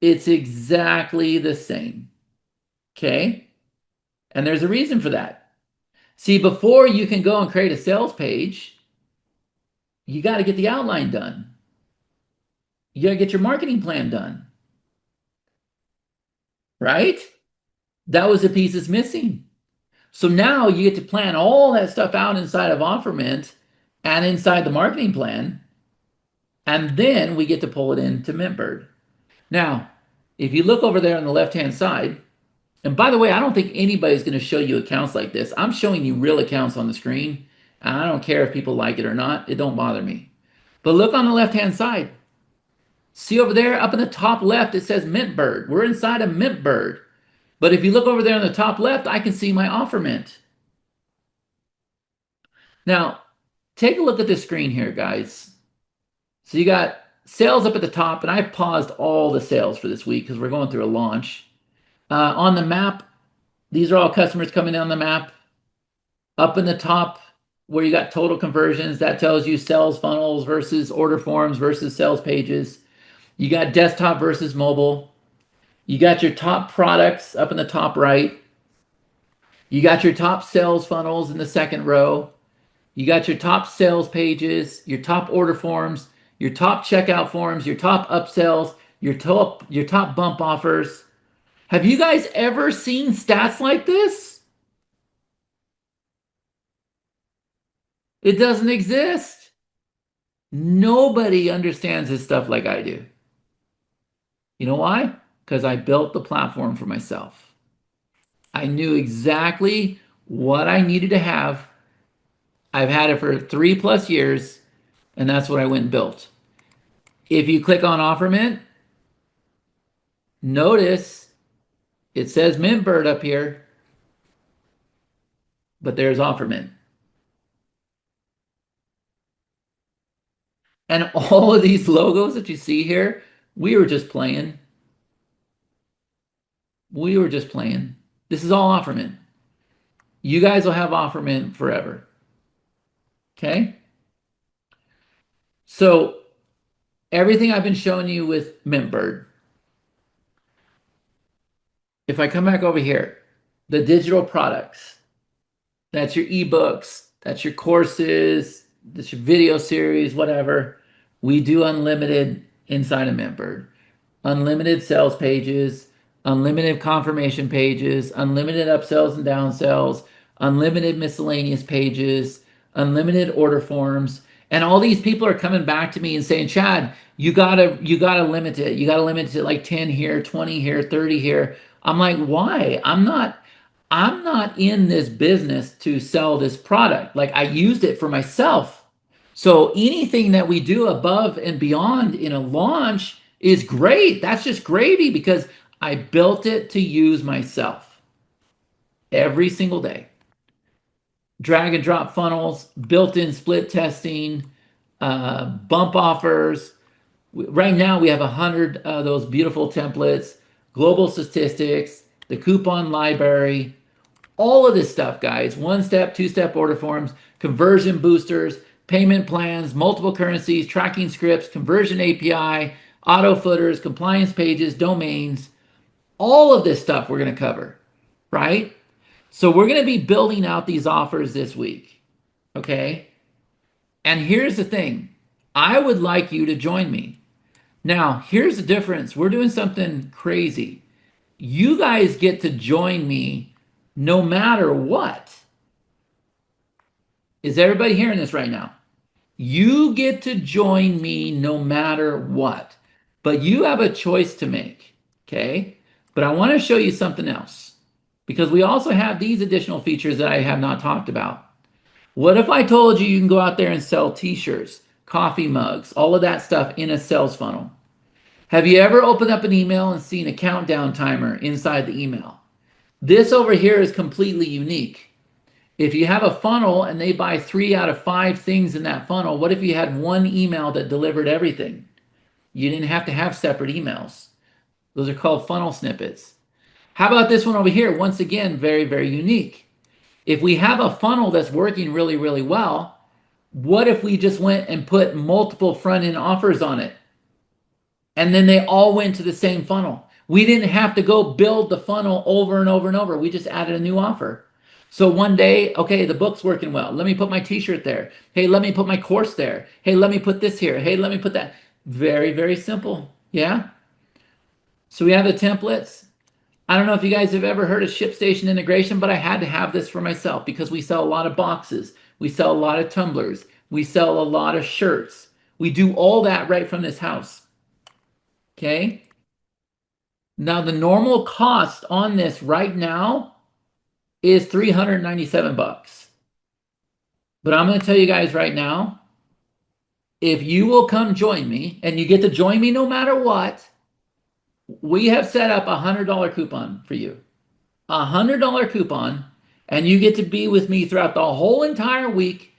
A: It's exactly the same. Okay. And there's a reason for that. See, before you can go and create a sales page, you got to get the outline done. You got to get your marketing plan done, right? That was the piece that's missing. So now you get to plan all that stuff out inside of OfferMint and inside the marketing plan, and then we get to pull it into MintBird. Now, if you look over there on the left-hand side, and by the way, I don't think anybody's going to show you accounts like this. I'm showing you real accounts on the screen, and I don't care if people like it or not. It don't bother me. But look on the left-hand side. See over there up in the top left, it says MintBird. We're inside of MintBird. But if you look over there on the top left, I can see my OfferMint. Now, take a look at this screen here, guys. So you got sales up at the top, and I've paused all the sales for this week because we're going through a launch. On the map, these are all customers coming down the map. Up in the top, where you got total conversions, that tells you sales funnels versus order forms versus sales pages. You got desktop versus mobile. You got your top products up in the top right. You got your top sales funnels in the second row. You got your top sales pages, your top order forms, your top checkout forms, your top upsells, your top bump offers. Have you guys ever seen stats like this? It doesn't exist. Nobody understands this stuff like I do. You know why? Because I built the platform for myself. I knew exactly what I needed to have. I've had it for 3+ years, and that's what I went and built. If you click on OfferMint, notice it says MintBird up here, but there's OfferMint. And all of these logos that you see here, we were just playing. We were just playing. This is all OfferMint. You guys will have OfferMint forever. Okay? So everything I've been showing you with MintBird, if I come back over here, the digital products, that's your ebooks, that's your courses, that's your video series, whatever. We do unlimited inside of MintBird. Unlimited sales pages, unlimited confirmation pages, unlimited upsells and downsells, unlimited miscellaneous pages, unlimited order forms. And all these people are coming back to me and saying, Chad, you gotta limit it. You gotta limit it to like 10 here, 20 here, 30 here. I'm like, why? I'm not in this business to sell this product. Like I used it for myself. So anything that we do above and beyond in a launch is great. That's just gravy because I built it to use myself every single day. Drag and drop funnels, built-in split testing, bump offers. Right now we have 100 of those beautiful templates, global statistics, the coupon library, all of this stuff, guys. 1-step, 2-step order forms, conversion boosters, payment plans, multiple currencies, tracking scripts, conversion API, auto footers, compliance pages, domains, all of this stuff we're going to cover, right? So we're going to be building out these offers this week, okay? And here's the thing. I would like you to join me. Now, here's the difference. We're doing something crazy. You guys get to join me no matter what. Is everybody hearing this right now? You get to join me no matter what, but you have a choice to make, okay? But I want to show you something else because we also have these additional features that I have not talked about. What if I told you you can go out there and sell t-shirts, coffee mugs, all of that stuff in a sales funnel? Have you ever opened up an email and seen a countdown timer inside the email? This over here is completely unique. If you have a funnel and they buy 3 out of 5 things in that funnel, what if you had one email that delivered everything? You didn't have to have separate emails. Those are called funnel snippets. How about this one over here? Once again, very, very unique. If we have a funnel that's working really, really well, what if we just went and put multiple front end offers on it? And then they all went to the same funnel. We didn't have to go build the funnel over and over and over. We just added a new offer. So one day, okay, the book's working well. Let me put my t-shirt there. Hey, let me put my course there. Hey, let me put this here. Hey, let me put that. Very, very simple. Yeah. So we have the templates. I don't know if you guys have ever heard of ShipStation integration, but I had to have this for myself because we sell a lot of boxes. We sell a lot of tumblers. We sell a lot of shirts. We do all that right from this house. Okay. Now the normal cost on this right now is 397 bucks. But I'm going to tell you guys right now, if you will come join me, and you get to join me no matter what, we have set up a $100 coupon for you. A $100 coupon, and you get to be with me throughout the whole entire week,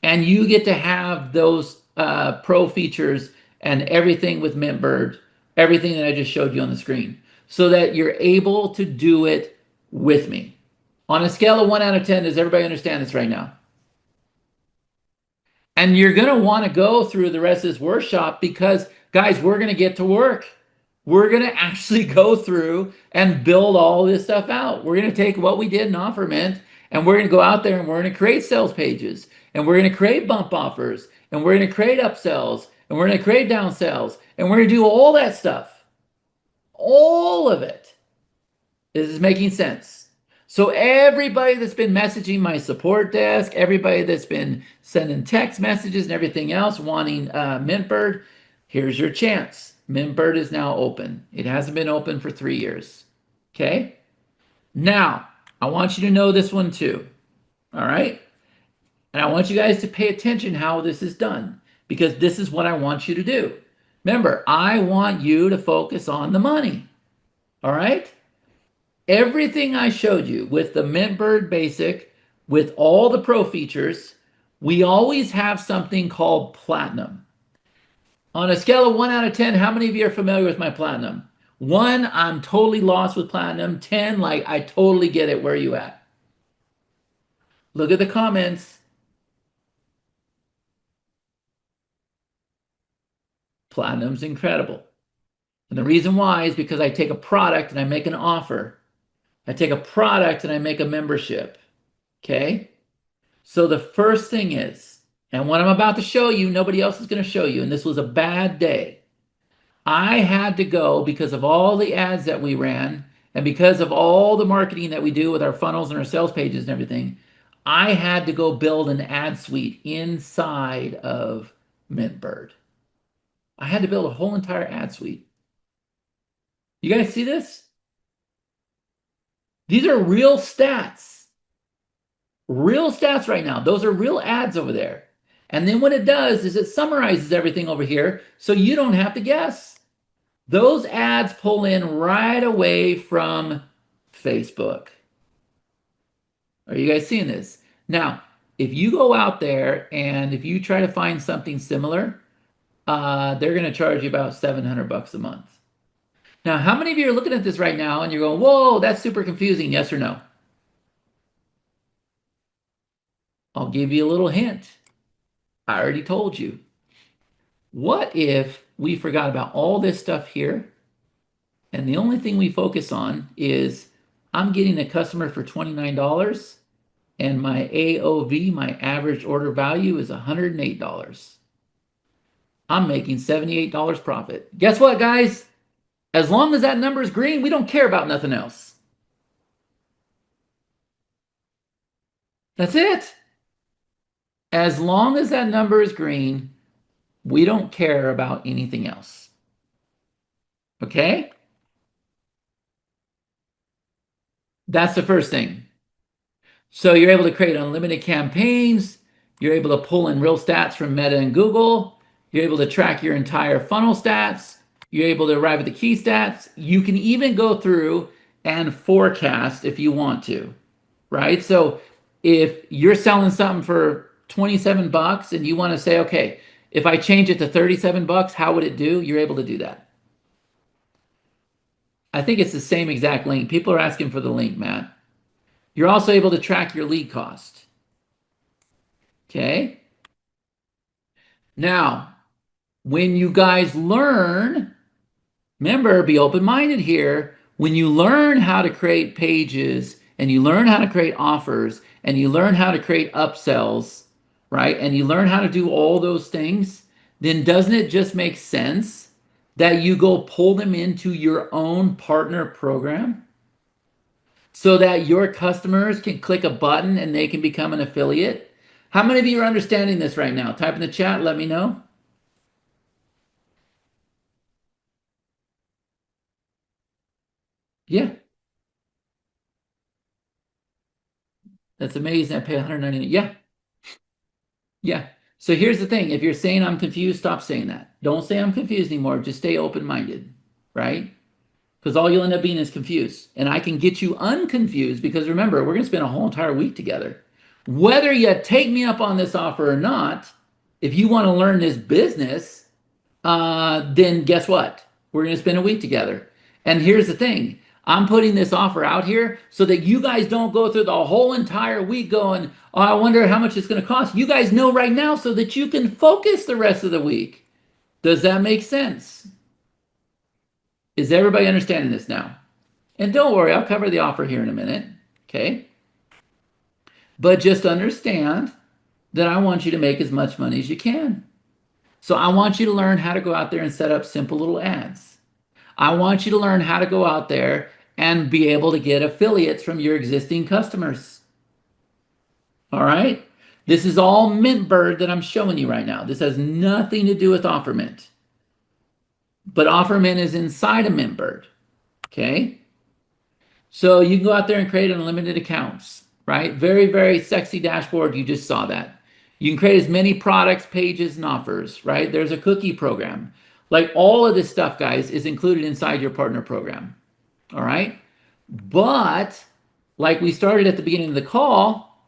A: and you get to have those pro features and everything with MintBird, everything that I just showed you on the screen, so that you're able to do it with me. On a scale of 1 out of 10, does everybody understand this right now? And you're going to want to go through the rest of this workshop because, guys, we're going to get to work. We're going to actually go through and build all this stuff out. We're going to take what we did in OfferMint, and we're going to go out there and we're going to create sales pages, and we're going to create bump offers, and we're going to create upsells, and we're going to create downsells, and we're going to do all that stuff. All of it. This is making sense. So everybody that's been messaging my support desk, everybody that's been sending text messages and everything else wanting MintBird, here's your chance. MintBird is now open. It hasn't been open for 3 years. Okay? Now, I want you to know this one too. All right? And I want you guys to pay attention how this is done, because this is what I want you to do. Remember, I want you to focus on the money. All right? Everything I showed you with the MintBird Basic, with all the pro features, we always have something called Platinum. On a scale of 1 out of 10, how many of you are familiar with my Platinum? 1, I'm totally lost with Platinum. 10, like I totally get it. Where are you at? Look at the comments. Platinum's incredible. And the reason why is because I take a product and I make an offer. I take a product and I make a membership. Okay? So the first thing is, and what I'm about to show you, nobody else is going to show you, and this was a bad day. I had to go, because of all the ads that we ran and because of all the marketing that we do with our funnels and our sales pages and everything, I had to go build an ad suite inside of MintBird. I had to build a whole entire ad suite. You guys see this? These are real stats. Real stats right now. Those are real ads over there. And then what it does is it summarizes everything over here so you don't have to guess. Those ads pull in right away from Facebook. Are you guys seeing this? Now, if you go out there and if you try to find something similar, they're going to charge you about 700 bucks a month. Now, how many of you are looking at this right now and you're going, whoa, that's super confusing, yes or no? I'll give you a little hint. I already told you. What if we forgot about all this stuff here, and the only thing we focus on is I'm getting a customer for $29, and my AOV, my average order value, is $108. I'm making $78 profit. Guess what, guys? As long as that number is green, we don't care about nothing else. That's it. As long as that number is green, we don't care about anything else. Okay? That's the first thing. So you're able to create unlimited campaigns. You're able to pull in real stats from Meta and Google. You're able to track your entire funnel stats. You're able to arrive at the key stats. You can even go through and forecast if you want to, right? So if you're selling something for 27 bucks and you want to say, okay, if I change it to 37 bucks, how would it do? You're able to do that. I think it's the same exact link. People are asking for the link, Matt. You're also able to track your lead cost. Okay. Now, when you guys learn, remember, be open-minded here. When you learn how to create pages and you learn how to create offers and you learn how to create upsells, right? And you learn how to do all those things, then doesn't it just make sense that you go pull them into your own partner program so that your customers can click a button and they can become an affiliate? How many of you are understanding this right now? Type in the chat, let me know. Yeah, that's amazing. I pay 199. Yeah, yeah. So here's the thing. If you're saying I'm confused, stop saying that. Don't say I'm confused anymore. Just stay open-minded, right? Because all you'll end up being is confused. And I can get you unconfused because remember, we're going to spend a whole entire week together. Whether you take me up on this offer or not, if you want to learn this business, then guess what? We're going to spend a week together. And here's the thing. I'm putting this offer out here so that you guys don't go through the whole entire week going, oh, I wonder how much it's going to cost. You guys know right now so that you can focus the rest of the week. Does that make sense? Is everybody understanding this now? And don't worry, I'll cover the offer here in a minute. Okay. But just understand that I want you to make as much money as you can. So I want you to learn how to go out there and set up simple little ads. I want you to learn how to go out there and be able to get affiliates from your existing customers. All right? This is all MintBird that I'm showing you right now. This has nothing to do with OfferMint. But OfferMint is inside of MintBird. Okay? So you can go out there and create unlimited accounts, right? Very, very sexy dashboard. You just saw that. You can create as many products, pages, and offers, right? There's a cookie program. Like all of this stuff, guys, is included inside your partner program. All right. But like we started at the beginning of the call,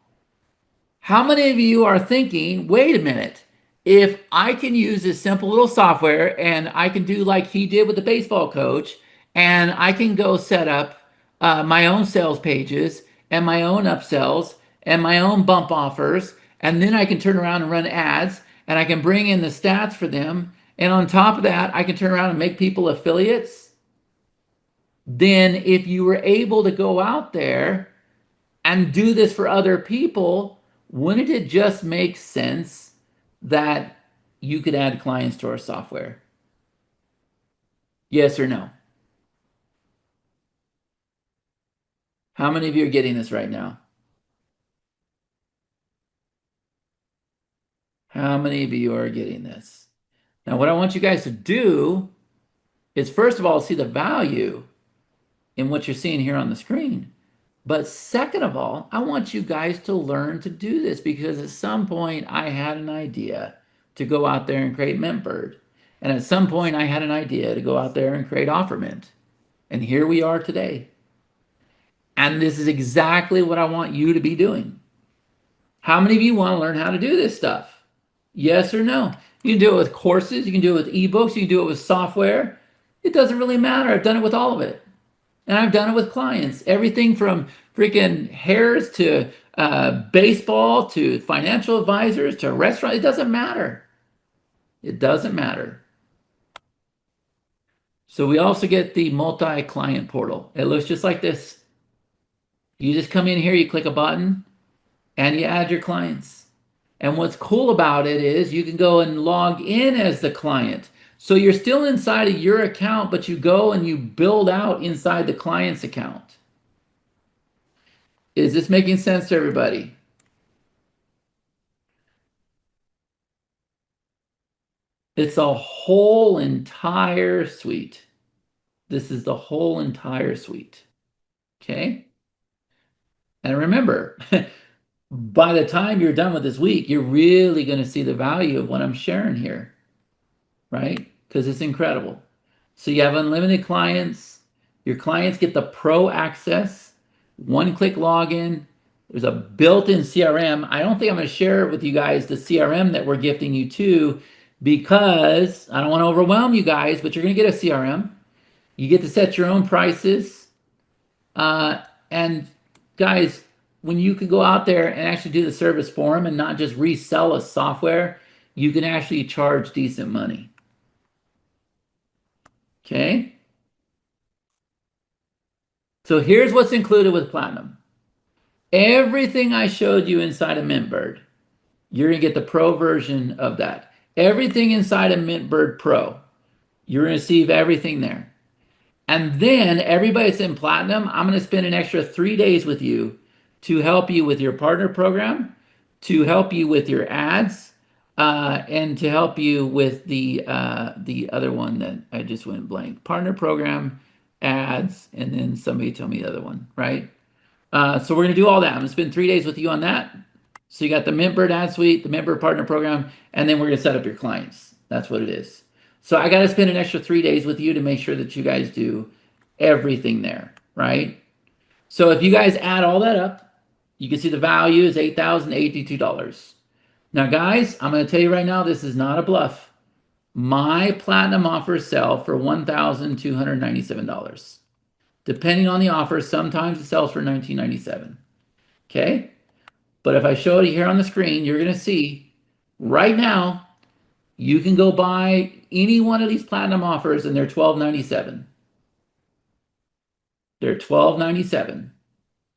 A: how many of you are thinking, wait a minute, if I can use this simple little software and I can do like he did with the baseball coach, and I can go set up my own sales pages and my own upsells and my own bump offers, and then I can turn around and run ads and I can bring in the stats for them. And on top of that, I can turn around and make people affiliates. Then if you were able to go out there and do this for other people, wouldn't it just make sense that you could add clients to our software? Yes or no? How many of you are getting this right now? How many of you are getting this? Now, what I want you guys to do is, first of all, see the value in what you're seeing here on the screen. But second of all, I want you guys to learn to do this because at some point I had an idea to go out there and create MintBird. And at some point I had an idea to go out there and create OfferMint. And here we are today. And this is exactly what I want you to be doing. How many of you want to learn how to do this stuff? Yes or no? You can do it with courses, you can do it with ebooks, you can do it with software. It doesn't really matter. I've done it with all of it. And I've done it with clients. Everything from freaking hairs to baseball to financial advisors to restaurant. It doesn't matter. It doesn't matter. So we also get the multi-client portal. It looks just like this. You just come in here, you click a button, and you add your clients. And what's cool about it is you can go and log in as the client. So you're still inside of your account, but you go and you build out inside the client's account. Is this making sense to everybody? It's a whole entire suite. This is the whole entire suite. Okay? And remember, by the time you're done with this week, you're really going to see the value of what I'm sharing here, right? Because it's incredible. So you have unlimited clients. Your clients get the pro access, one-click login. There's a built-in CRM. I don't think I'm going to share with you guys the CRM that we're gifting you to because I don't want to overwhelm you guys, but you're going to get a CRM. You get to set your own prices. Uh, and guys, when you can go out there and actually do the service for them and not just resell a software, you can actually charge decent money. Okay. So here's what's included with Platinum. Everything I showed you inside of MintBird, you're going to get the pro version of that. Everything inside of MintBird Pro, you're going to receive everything there. And then everybody that's in Platinum, I'm going to spend an extra 3 days with you to help you with your partner program, to help you with your ads, and to help you with the other one that I just went blank. Partner program, ads, and then somebody tell me the other one, right? So we're going to do all that. I'm going to spend 3 days with you on that. So you got the MintBird ad suite, the MintBird partner program, and then we're going to set up your clients. That's what it is. So I got to spend an extra 3 days with you to make sure that you guys do everything there, right? So if you guys add all that up, you can see the value is $8,082. Now, guys, I'm going to tell you right now, this is not a bluff. My platinum offers sell for $1,297. Depending on the offer, sometimes it sells for $1,997. Okay? But if I show it here on the screen, you're going to see right now, you can go buy any one of these platinum offers and they're $1,297. They're $1,297.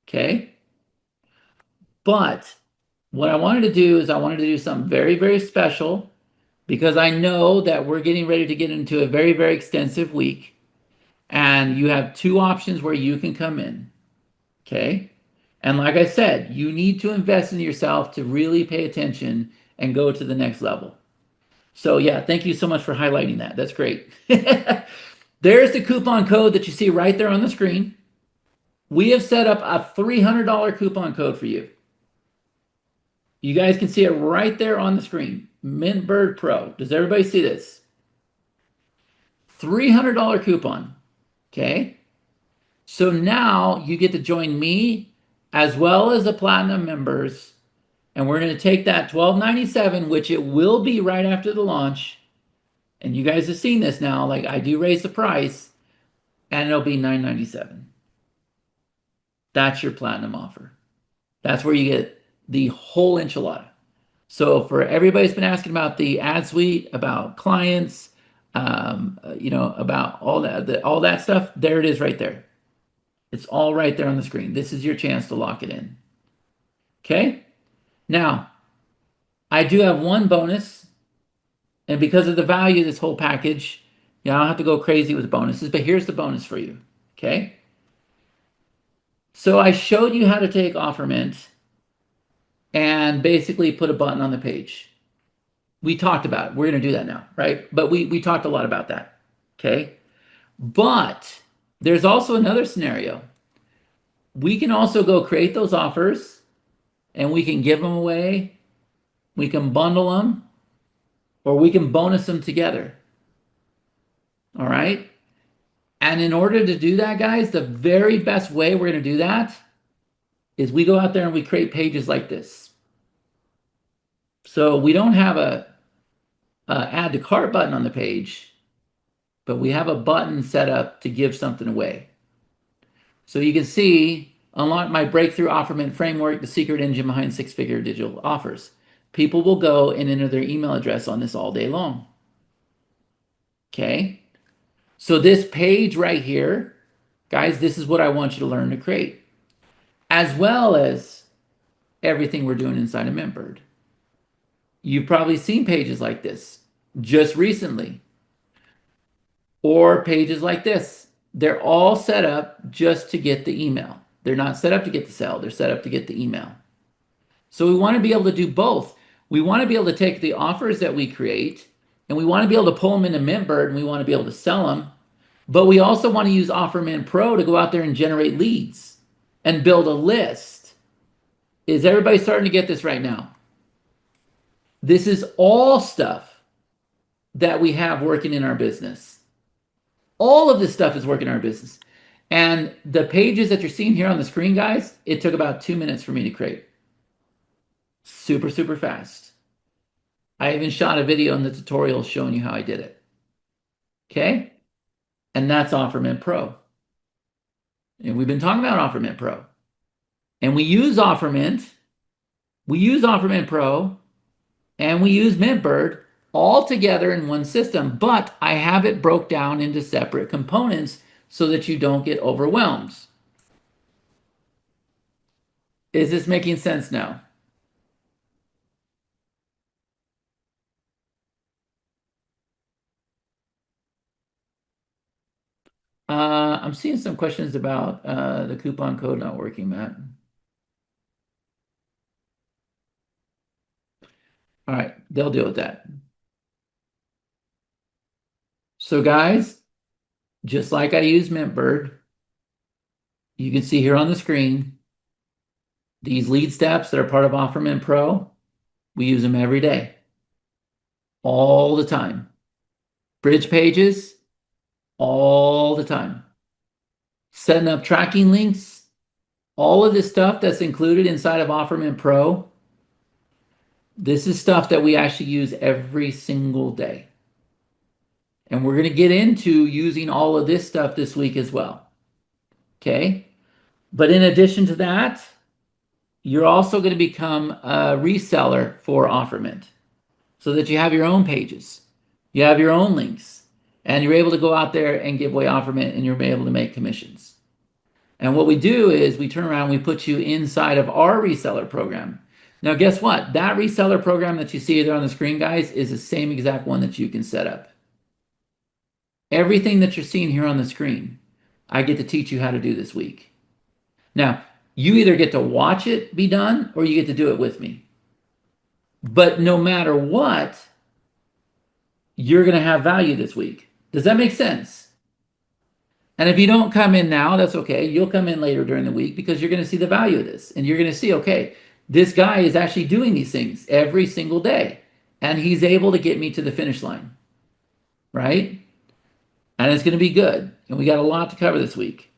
A: Okay? But what I wanted to do is I wanted to do something very, very special because I know that we're getting ready to get into a very, very extensive week. And you have two options where you can come in. Okay? And like I said, you need to invest in yourself to really pay attention and go to the next level. So yeah, thank you so much for highlighting that. That's great. There's the coupon code that you see right there on the screen. We have set up a $300 coupon code for you. You guys can see it right there on the screen. MintBird Pro. Does everybody see this? $300 coupon. Okay. So now you get to join me as well as the platinum members. And we're going to take that $1,297, which it will be right after the launch. And you guys have seen this now. Like I do raise the price and it'll be $997. That's your platinum offer. That's where you get the whole enchilada. So for everybody who's been asking about the ad suite, about clients, about all that stuff, there it is right there. It's all right there on the screen. This is your chance to lock it in. Okay? Now, I do have one bonus, and because of the value of this whole package, I don't have to go crazy with bonuses, but here's the bonus for you. Okay? So I showed you how to take OfferMint and basically put a button on the page. We talked about it. We're going to do that now, right? But we talked a lot about that. Okay? But there's also another scenario. We can also go create those offers and we can give them away. We can bundle them or we can bonus them together. All right? And in order to do that, guys, the very best way we're going to do that is we go out there and we create pages like this. So we don't have a add to cart button on the page, but we have a button set up to give something away. So you can see, unlock my breakthrough OfferMint framework, the secret engine behind six-figure digital offers. People will go and enter their email address on this all day long. Okay? So this page right here, guys, this is what I want you to learn to create, as well as everything we're doing inside of MintBird. You've probably seen pages like this just recently, or pages like this. They're all set up just to get the email. They're not set up to get the sell. They're set up to get the email. So we want to be able to do both. We want to be able to take the offers that we create and we want to be able to pull them into MintBird and we want to be able to sell them. But we also want to use OfferMint Pro to go out there and generate leads and build a list. Is everybody starting to get this right now? This is all stuff that we have working in our business. All of this stuff is working in our business. And the pages that you're seeing here on the screen, guys, it took about 2 minutes for me to create. Super, super fast. I even shot a video in the tutorial showing you how I did it. Okay? and that's OfferMint Pro. And we've been talking about OfferMint Pro. And we use OfferMint Pro, and we use MintBird all together in one system, but I have it broke down into separate components so that you don't get overwhelmed. Is this making sense now? I'm seeing some questions about the coupon code not working, Matt. All right, they'll deal with that. So guys, just like I use MintBird, you can see here on the screen, these lead steps that are part of OfferMint Pro, we use them every day, all the time. Bridge pages, all the time. Setting up tracking links, all of this stuff that's included inside of OfferMint Pro, this is stuff that we actually use every single day. And we're going to get into using all of this stuff this week as well. Okay? But in addition to that, you're also going to become a reseller for OfferMint so that you have your own pages, you have your own links, and you're able to go out there and give away OfferMint and you're able to make commissions. And what we do is we turn around, we put you inside of our reseller program. Now, guess what? That reseller program that you see there on the screen, guys, is the same exact one that you can set up. Everything that you're seeing here on the screen, I get to teach you how to do this week. Now, you either get to watch it be done or you get to do it with me. But no matter what, you're going to have value this week. Does that make sense? And if you don't come in now, that's okay. You'll come in later during the week because you're going to see the value of this. And you're going to see, okay, this guy is actually doing these things every single day. And he's able to get me to the finish line. Right? And it's going to be good. And we got a lot to cover this week.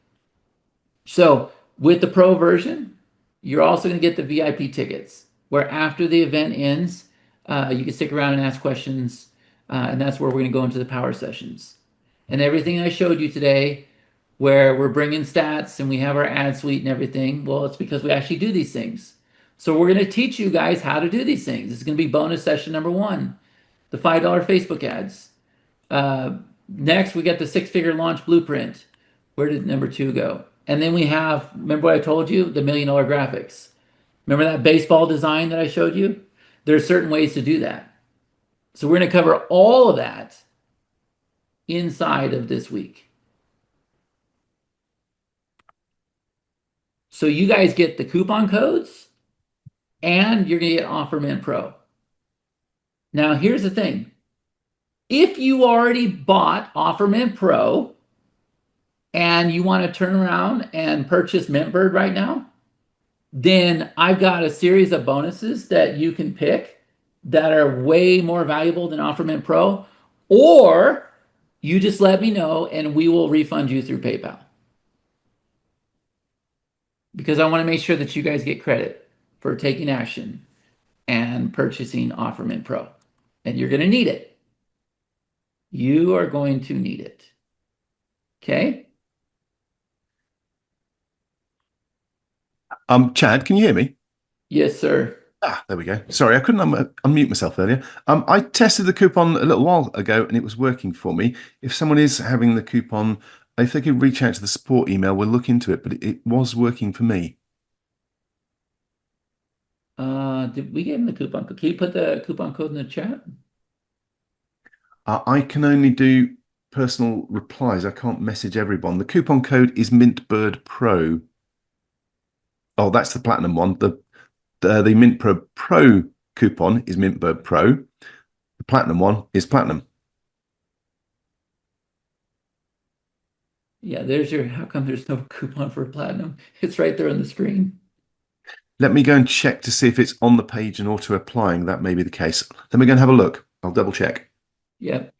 A: So with the pro version, you're also going to get the VIP tickets, where after the event ends, you can stick around and ask questions. And that's where we're going to go into the power sessions. And everything I showed you today, where we're bringing stats and we have our ad suite and everything, well, it's because we actually do these things. So we're going to teach you guys how to do these things. This is going to be bonus session number 1, the $5 Facebook ads. Next, we got the 6-figure launch blueprint. Where did number 2 go? And then we have, remember what I told you? The $1 million graphics. Remember that baseball design that I showed you? There are certain ways to do that. So we're going to cover all of that inside of this week. So you guys get the coupon codes and you're going to get OfferMint Pro. Now, here's the thing. If you already bought OfferMint Pro and you want to turn around and purchase MintBird right now, then I've got a series of bonuses that you can pick that are way more valuable than OfferMint Pro, or you just let me know and we will refund you through PayPal. Because I want to make sure that you guys get credit for taking action and purchasing OfferMint Pro. And you're going to need it. You are going to need it. Okay?
B: Chad, can you hear me?
A: Yes, sir.
B: There we go. Sorry, I couldn't unmute myself earlier. I tested the coupon a little while ago and it was working for me. If someone is having the coupon, if they could reach out to the support email, we'll look into it, but it was working for me.
A: Did we give him the coupon code? Can you put the coupon code in the chat?
B: I can only do personal replies. I can't message everyone. The coupon code is MintBird Pro. Oh, that's the platinum one. The MintBird Pro coupon is MintBird Pro. The platinum one is platinum.
A: Yeah, there's your, how come there's no coupon for platinum? It's right there on the screen.
B: Let me go and check to see if it's on the page and auto applying. That may be the case. Let me go and have a look. I'll double check.
A: Yep.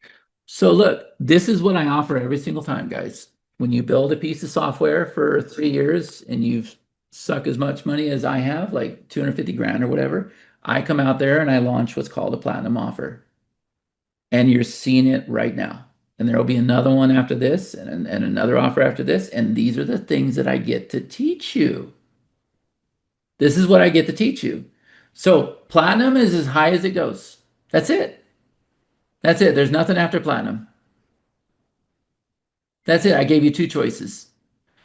A: So look, this is what I offer every single time, guys. When you build a piece of software for 3 years and you've suck as much money as I have, like 250 grand or whatever, I come out there and I launch what's called a platinum offer. And you're seeing it right now. and there will be another one after this, and another offer after this. And these are the things that I get to teach you. This is what I get to teach you. So platinum is as high as it goes. That's it. That's it. There's nothing after platinum. That's it. I gave you two choices.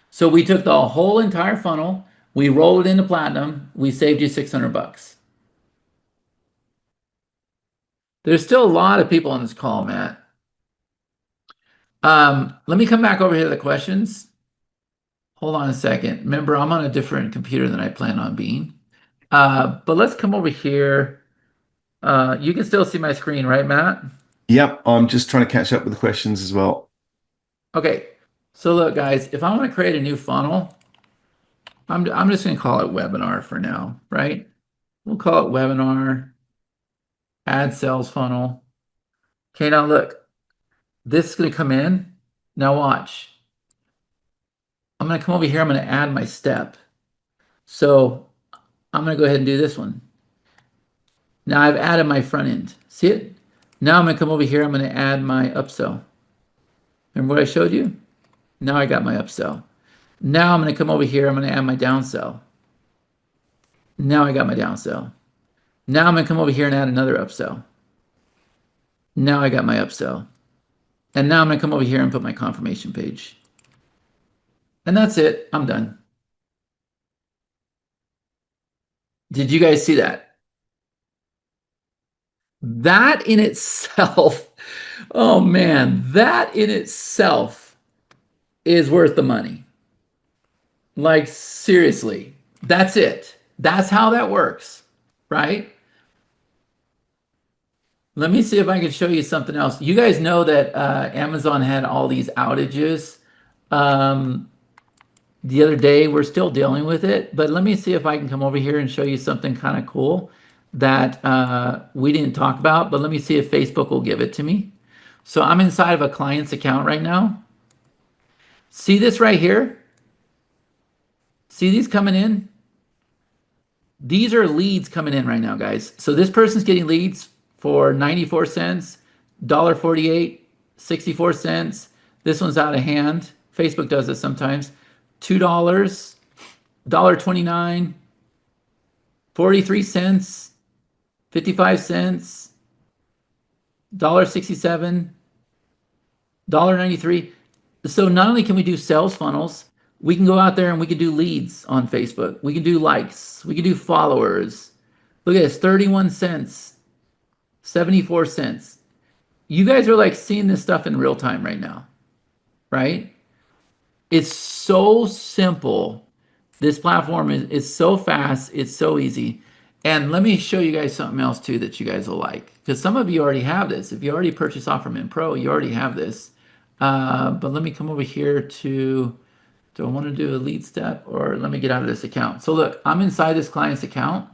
A: So we took the whole entire funnel, we rolled it into platinum, we saved you 600 bucks. There's still a lot of people on this call, Matt. Let me come back over here to the questions. Hold on a second. Remember, I'm on a different computer than I plan on being. But let's come over here. You can still see my screen, right, Matt?
B: Yep, I'm just trying to catch up with the questions as well.
A: Okay. So look, guys, if I want to create a new funnel, I'm just going to call it webinar for now, right? We'll call it webinar, add sales funnel. Okay, now look, this is going to come in. Now watch. I'm going to come over here. I'm going to add my step. So I'm going to go ahead and do this one. Now I've added my front end. See it? Now I'm going to come over here. I'm going to add my upsell. Remember what I showed you? Now I got my upsell. Now I'm going to come over here. I'm going to add my downsell. Now I got my downsell. Now I'm going to come over here and add another upsell. Now I got my upsell. And now I'm going to come over here and put my confirmation page. And that's it. I'm done. Did you guys see that? That in itself, oh man, that in itself is worth the money. Like, seriously, that's it. That's how that works, right? Let me see if I can show you something else. You guys know that Amazon had all these outages the other day. We're still dealing with it, but let me see if I can come over here and show you something kind of cool that we didn't talk about, but let me see if Facebook will give it to me. So I'm inside of a client's account right now. See this right here? See these coming in? These are leads coming in right now, guys. So this person's getting leads for 94 cents, $1.48, 64 cents. This one's out of hand. Facebook does this sometimes. $2, $1.29, 43 cents, 55 cents, $1.67, $1.93. So not only can we do sales funnels, we can go out there and we can do leads on Facebook. We can do likes. We can do followers. Look at this, 31 cents, 74 cents. You guys are like seeing this stuff in real time right now, right? It's so simple. This platform is so fast. It's so easy. And let me show you guys something else too that you guys will like. Because some of you already have this. If you already purchased OfferMint Pro, you already have this. But let me come over here to, do I want to do a lead step or let me get out of this account? So look, I'm inside this client's account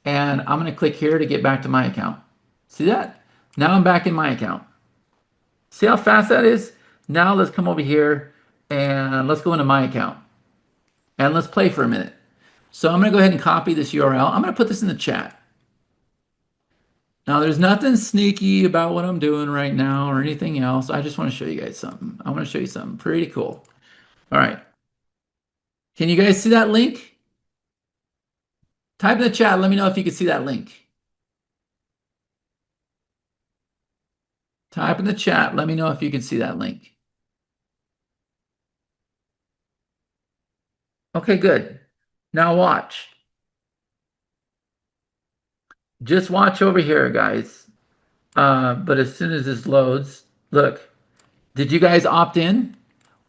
A: and I'm going to click here to get back to my account. See that? Now I'm back in my account. See how fast that is? Now let's come over here and let's go into my account and let's play for a minute. So I'm going to go ahead and copy this URL. I'm going to put this in the chat. Now there's nothing sneaky about what I'm doing right now or anything else. I just want to show you guys something. I want to show you something pretty cool. All right. Can you guys see that link? Type in the chat. Let me know if you can see that link. Type in the chat. Let me know if you can see that link. Okay, good. Now watch. Just watch over here, guys. But as soon as this loads, look, did you guys opt in?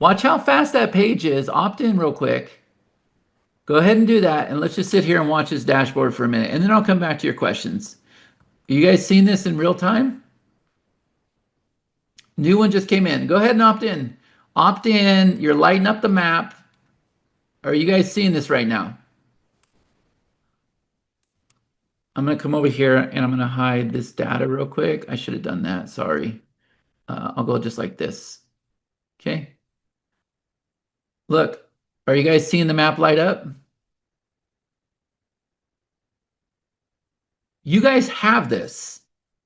A: Watch how fast that page is. Opt in real quick. Go ahead and do that. And let's just sit here and watch this dashboard for a minute. And then I'll come back to your questions. You guys seen this in real time? New one just came in. Go ahead and opt in. Opt in. You're lighting up the map. Are you guys seeing this right now? I'm going to come over here and I'm going to hide this data real quick. I should have done that. Sorry. I'll go just like this. Okay. Look, are you guys seeing the map light up? You guys have this.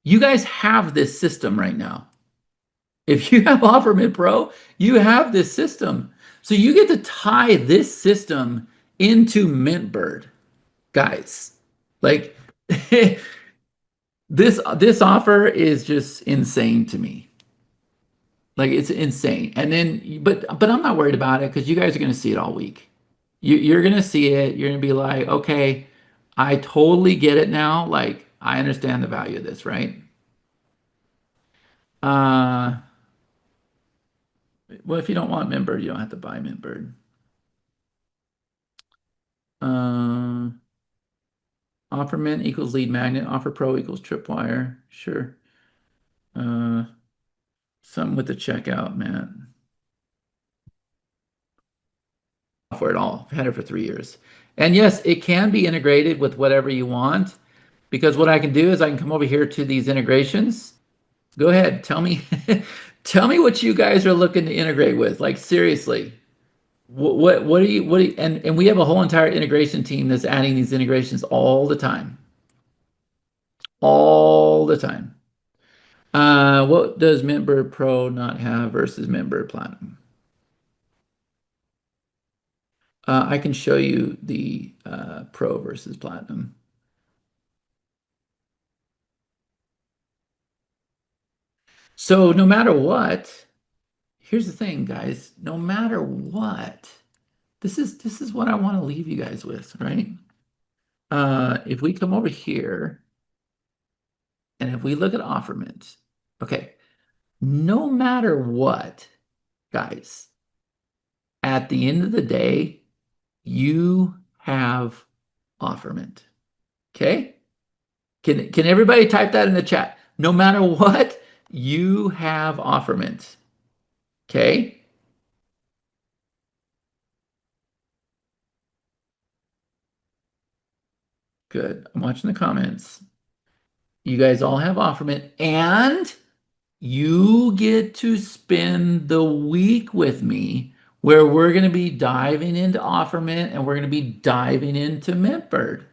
A: You guys have this system right now. If you have OfferMint Pro, you have this system. So you get to tie this system into MintBird, guys. Like this offer is just insane to me. Like it's insane. And then, but I'm not worried about it because you guys are going to see it all week. You're going to see it. You're going to be like, okay, I totally get it now. Like I understand the value of this, right? Uh, well, if you don't want MintBird, you don't have to buy MintBird. Uh, OfferMint equals lead magnet. Offer Pro equals tripwire. Sure. Uh, something with the checkout, man. For it all. I've had it for 3 years. And yes, it can be integrated with whatever you want because what I can do is I can come over here to these integrations. Go ahead, tell me, tell me what you guys are looking to integrate with. Like seriously, and we have a whole entire integration team that's adding these integrations all the time. What does MintBird Pro not have versus MintBird Platinum? I can show you the Pro versus Platinum. So no matter what, here's the thing, guys. No matter what, this is what I want to leave you guys with, right? If we come over here and if we look at OfferMint, okay, no matter what, guys, at the end of the day, you have OfferMint. Okay? Can everybody type that in the chat? No matter what, you have OfferMint. Okay? Good. I'm watching the comments. You guys all have OfferMint, and you get to spend the week with me where we're going to be diving into OfferMint and we're going to be diving into MintBird.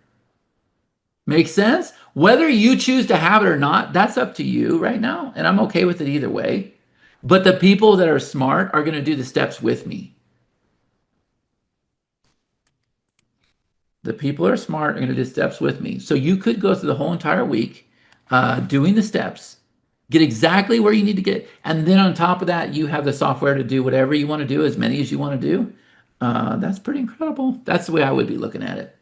A: Make sense? Whether you choose to have it or not, that's up to you right now, and I'm okay with it either way. But the people that are smart are going to do the steps with me. The people that are smart are going to do steps with me. So you could go through the whole entire week doing the steps, get exactly where you need to get, and then on top of that, you have the software to do whatever you want to do, as many as you want to do. That's pretty incredible. That's the way I would be looking at it.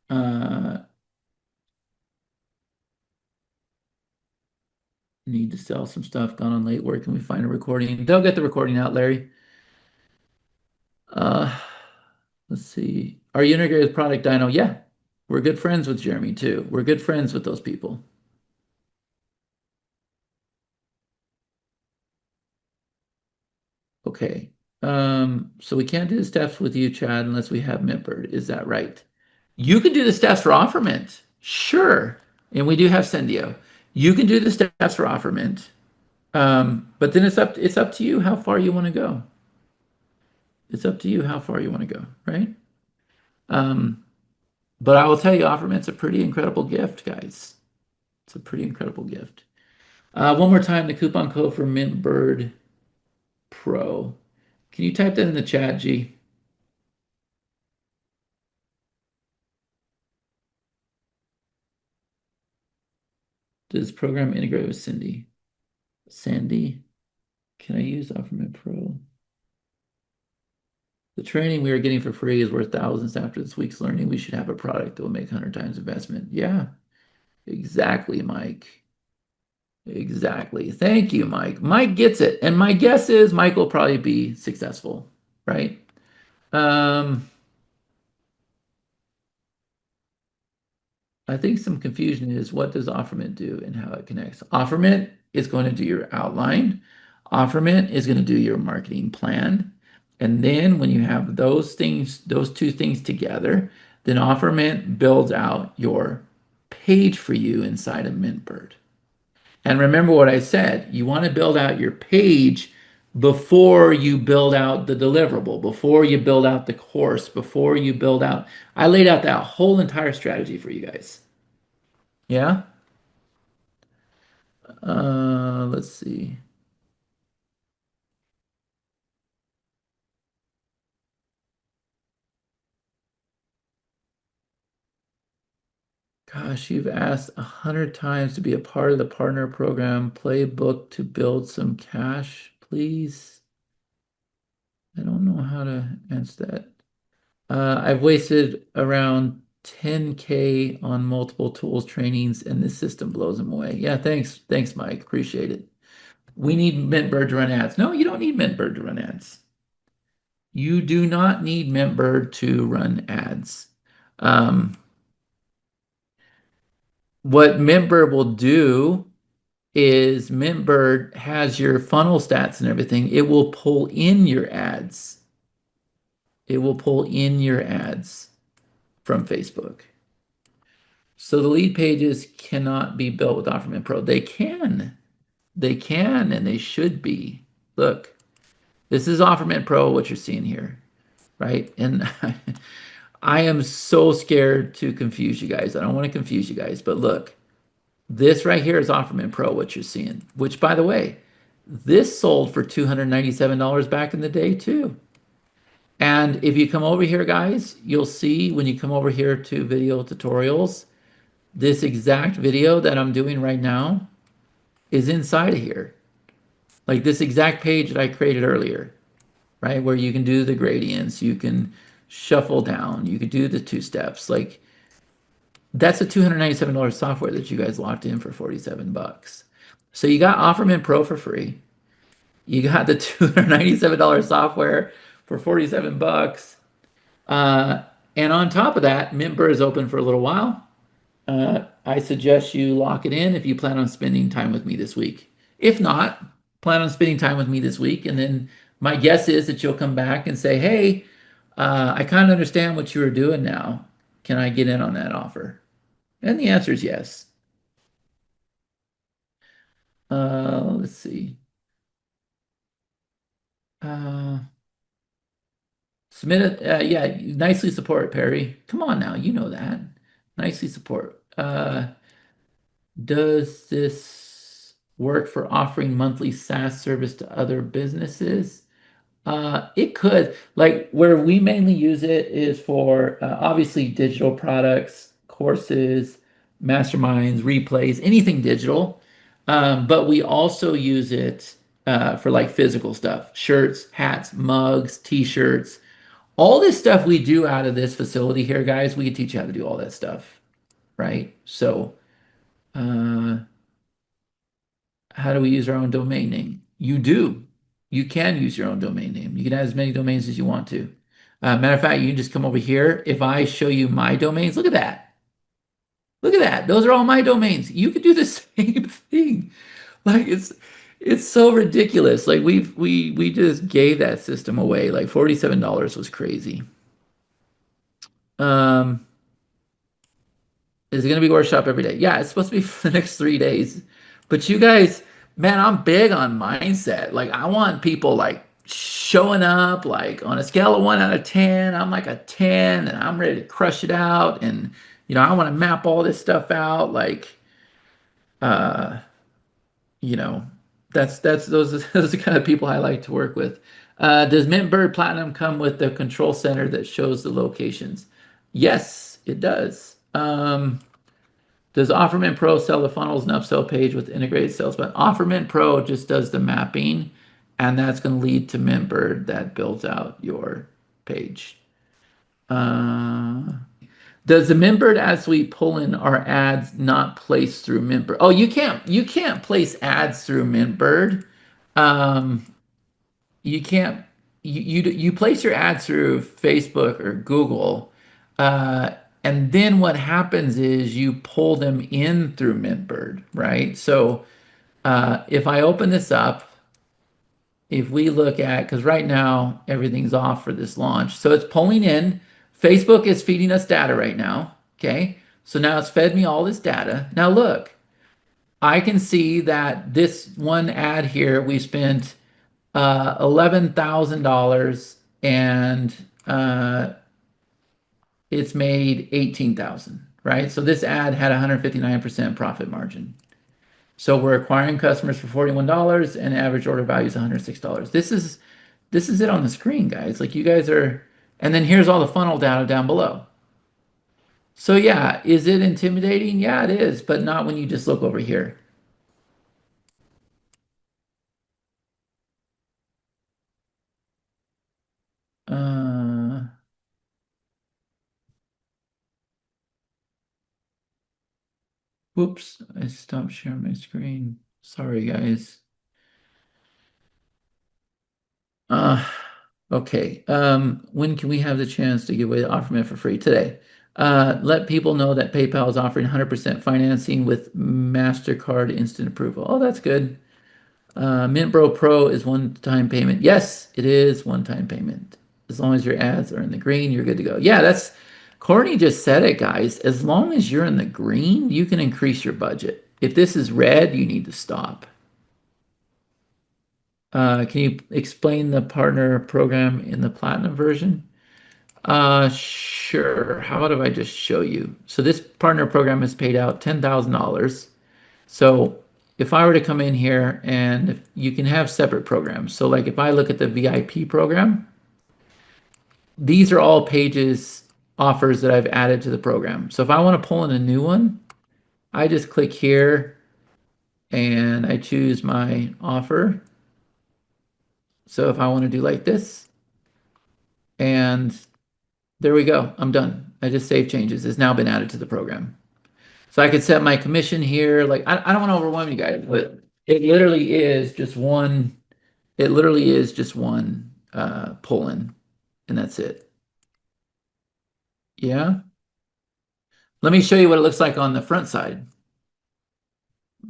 A: Uh, Need to sell some stuff. Gone on late. Where can we find a recording? They'll get the recording out, Larry. Uh, let's see. Are you integrated with Product Dino? Yeah, we're good friends with Jeremy too. We're good friends with those people. Okay. So we can't do the steps with you, Chad, unless we have MintBird. Is that right? You can do the steps for OfferMint. Sure. And we do have Sendio. You can do the steps for OfferMint. But then it's up to you how far you want to go. It's up to you how far you want to go, right? Um, but I will tell you, OfferMint's a pretty incredible gift, guys. It's a pretty incredible gift. One more time, the coupon code for MintBird Pro. Can you type that in the chat, G? Does program integrate with Cindy? Sandy, can I use OfferMint Pro? The training we are getting for free is worth thousands after this week's learning. We should have a product that will make 100 times investment. Yeah, exactly, Mike. Exactly. Thank you, Mike. Mike gets it. And my guess is Mike will probably be successful, right? Um, I think some confusion is what does OfferMint do and how it connects. OfferMint is going to do your outline. OfferMint is going to do your marketing plan. And then when you have those things, those two things together, then OfferMint builds out your page for you inside of MintBird. And remember what I said, you want to build out your page before you build out the deliverable, before you build out the course, before you build out. I laid out that whole entire strategy for you guys. Yeah. Let's see. Gosh, you've asked 100 times to be a part of the partner program playbook to build some cash, please. I don't know how to answer that. I've wasted around 10K on multiple tools trainings, and this system blows them away. Yeah, thanks. Thanks, Mike. Appreciate it. We need MintBird to run ads. No, you don't need MintBird to run ads. You do not need MintBird to run ads. Um, what MintBird will do is MintBird has your funnel stats and everything. It will pull in your ads. It will pull in your ads from Facebook. So the lead pages cannot be built with OfferMint Pro. They can, and they should be. Look, this is OfferMint Pro, what you're seeing here, right? And I am so scared to confuse you guys. I don't want to confuse you guys, but look, this right here is OfferMint Pro, what you're seeing, which by the way, this sold for $297 back in the day too. And if you come over here, guys, you'll see when you come over here to video tutorials, this exact video that I'm doing right now is inside of here. Like this exact page that I created earlier, right? Where you can do the gradients, you can shuffle down, you could do the two steps. Like that's a $297 software that you guys locked in for 47 bucks. So you got OfferMint Pro for free. You got the $297 software for 47 bucks. Uh, and on top of that, MintBird is open for a little while. I suggest you lock it in if you plan on spending time with me this week. If not, plan on spending time with me this week. And then my guess is that you'll come back and say, hey, I kind of understand what you were doing now. Can I get in on that offer? And the answer is yes. Let's see. Uh, submit it. Yeah, nicely support, Perry. Come on now, you know that. Nicely support. Does this work for offering monthly SaaS service to other businesses? It could. Like where we mainly use it is for obviously digital products, courses, masterminds, replays, anything digital. But we also use it for like physical stuff, shirts, hats, mugs, t-shirts, all this stuff we do out of this facility here, guys. We can teach you how to do all that stuff, right? So, uh, how do we use our own domain name? You do. You can use your own domain name. You can add as many domains as you want to. Matter of fact, you can just come over here. If I show you my domains, look at that. Look at that. Those are all my domains. You could do the same thing. Like it's so ridiculous. Like we just gave that system away. Like $47 was crazy. Um, Is it going to be workshop every day? Yeah, it's supposed to be for the next 3 days. But you guys, man, I'm big on mindset. Like I want people like showing up like on a scale of 1 out of 10. I'm like a 10 and I'm ready to crush it out. And I want to map all this stuff out. Like, uh, you know, that's those those are the kind of people I like to work with. Does MintBird Platinum come with the control center that shows the locations? Yes, it does. Does OfferMint Pro sell the funnels and upsell page with integrated sales? But OfferMint Pro just does the mapping, and that's going to lead to MintBird that builds out your page. Does the MintBird ad suite pull in our ads not placed through MintBird? Oh, you can't place ads through MintBird. Um, you can't you place your ads through Facebook or Google, uh, and then what happens is you pull them in through MintBird, right? So if I open this up, if we look at, because right now everything's off for this launch, so it's pulling in. Facebook is feeding us data right now. Okay, so now it's fed me all this data. Now look, I can see that this one ad here we spent $11,000 and it's made 18,000, right? So this ad had 159% profit margin. So we're acquiring customers for $41 and average order value is $106. This is it on the screen, guys. Like you guys are, and then here's all the funnel data down below. So yeah, is it intimidating? Yeah, it is, but not when you just look over here. Uh, Whoops, I stopped sharing my screen. Sorry, guys. Uh, okay. When can we have the chance to give away the OfferMint for free? Today. Let people know that PayPal is offering 100% financing with MasterCard instant approval. Oh, that's good. MintBro Pro is one-time payment. Yes, it is one-time payment. As long as your ads are in the green, you're good to go. Yeah, that's Courtney just said it, guys. As long as you're in the green, you can increase your budget. If this is red, you need to stop. Can you explain the partner program in the platinum version? Sure. How about if I just show you? So this partner program has paid out $10,000. So if I were to come in here and you can have separate programs. So like if I look at the VIP program, these are all pages, offers that I've added to the program. So if I want to pull in a new one, I just click here and I choose my offer. So if I want to do like this, and there we go, I'm done. I just save changes. It's now been added to the program. So I could set my commission here. Like I don't want to overwhelm you guys, but it literally is just one. It literally is just one pull-in, and that's it. Yeah. Let me show you what it looks like on the front side.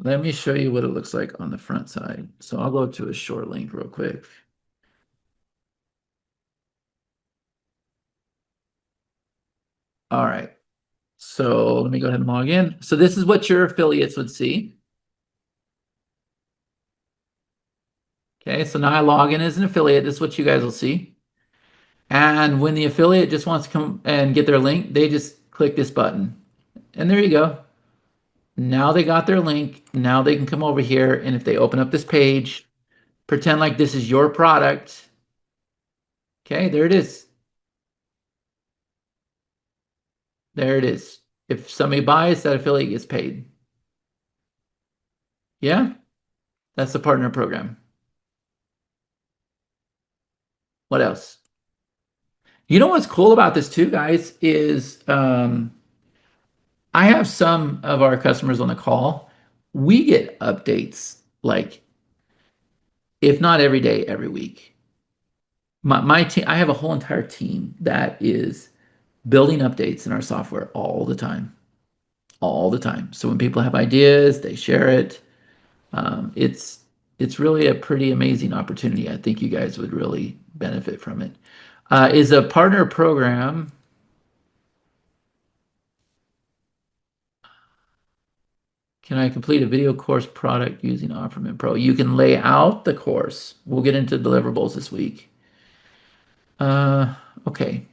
A: Let me show you what it looks like on the front side. So I'll go to a short link real quick. All right. So let me go ahead and log in. So this is what your affiliates would see. Okay, so now I log in as an affiliate. This is what you guys will see. And when the affiliate just wants to come and get their link, they just click this button. And there you go. Now they got their link. Now they can come over here. And if they open up this page, pretend like this is your product. Okay, there it is. There it is. If somebody buys, that affiliate gets paid. Yeah, that's the partner program. What else? You know what's cool about this too, guys, is I have some of our customers on the call. We get updates like, if not every day, every week. My team, I have a whole entire team that is building updates in our software all the time, all the time. So when people have ideas, they share it. It's really a pretty amazing opportunity. I think you guys would really benefit from it. Is a partner program. Can I complete a video course product using OfferMint Pro? You can lay out the course. We'll get into deliverables this week. Uh, okay.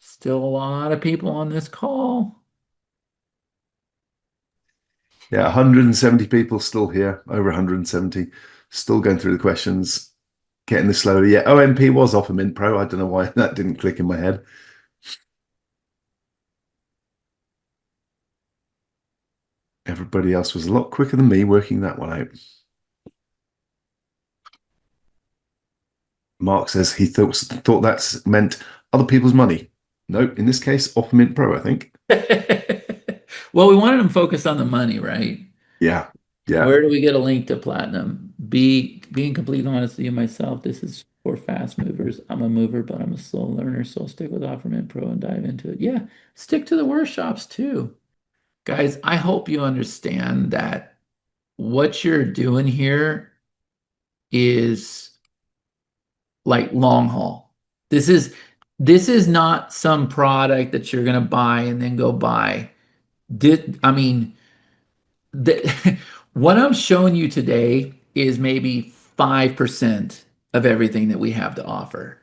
A: Still a lot of people on this call.
B: Yeah, 170 people still here, over 170, still going through the questions, getting this slowly. Yeah, OMP was OfferMint Pro. I don't know why that didn't click in my head. Everybody else was a lot quicker than me working that one out. Mark says he thought that's meant other people's money. No, in this case, OfferMint Pro, I think.
A: Well, we wanted them focused on the money, right?
B: Yeah, yeah.
A: Where do we get a link to platinum? Being completely honest with you myself, this is for fast movers. I'm a mover, but I'm a slow learner, so I'll stick with OfferMint Pro and dive into it. Yeah, stick to the workshops too. Guys, I hope you understand that what you're doing here is like long haul. This is not some product that you're gonna buy and then go buy. I mean, What I'm showing you today is maybe 5% of everything that we have to offer.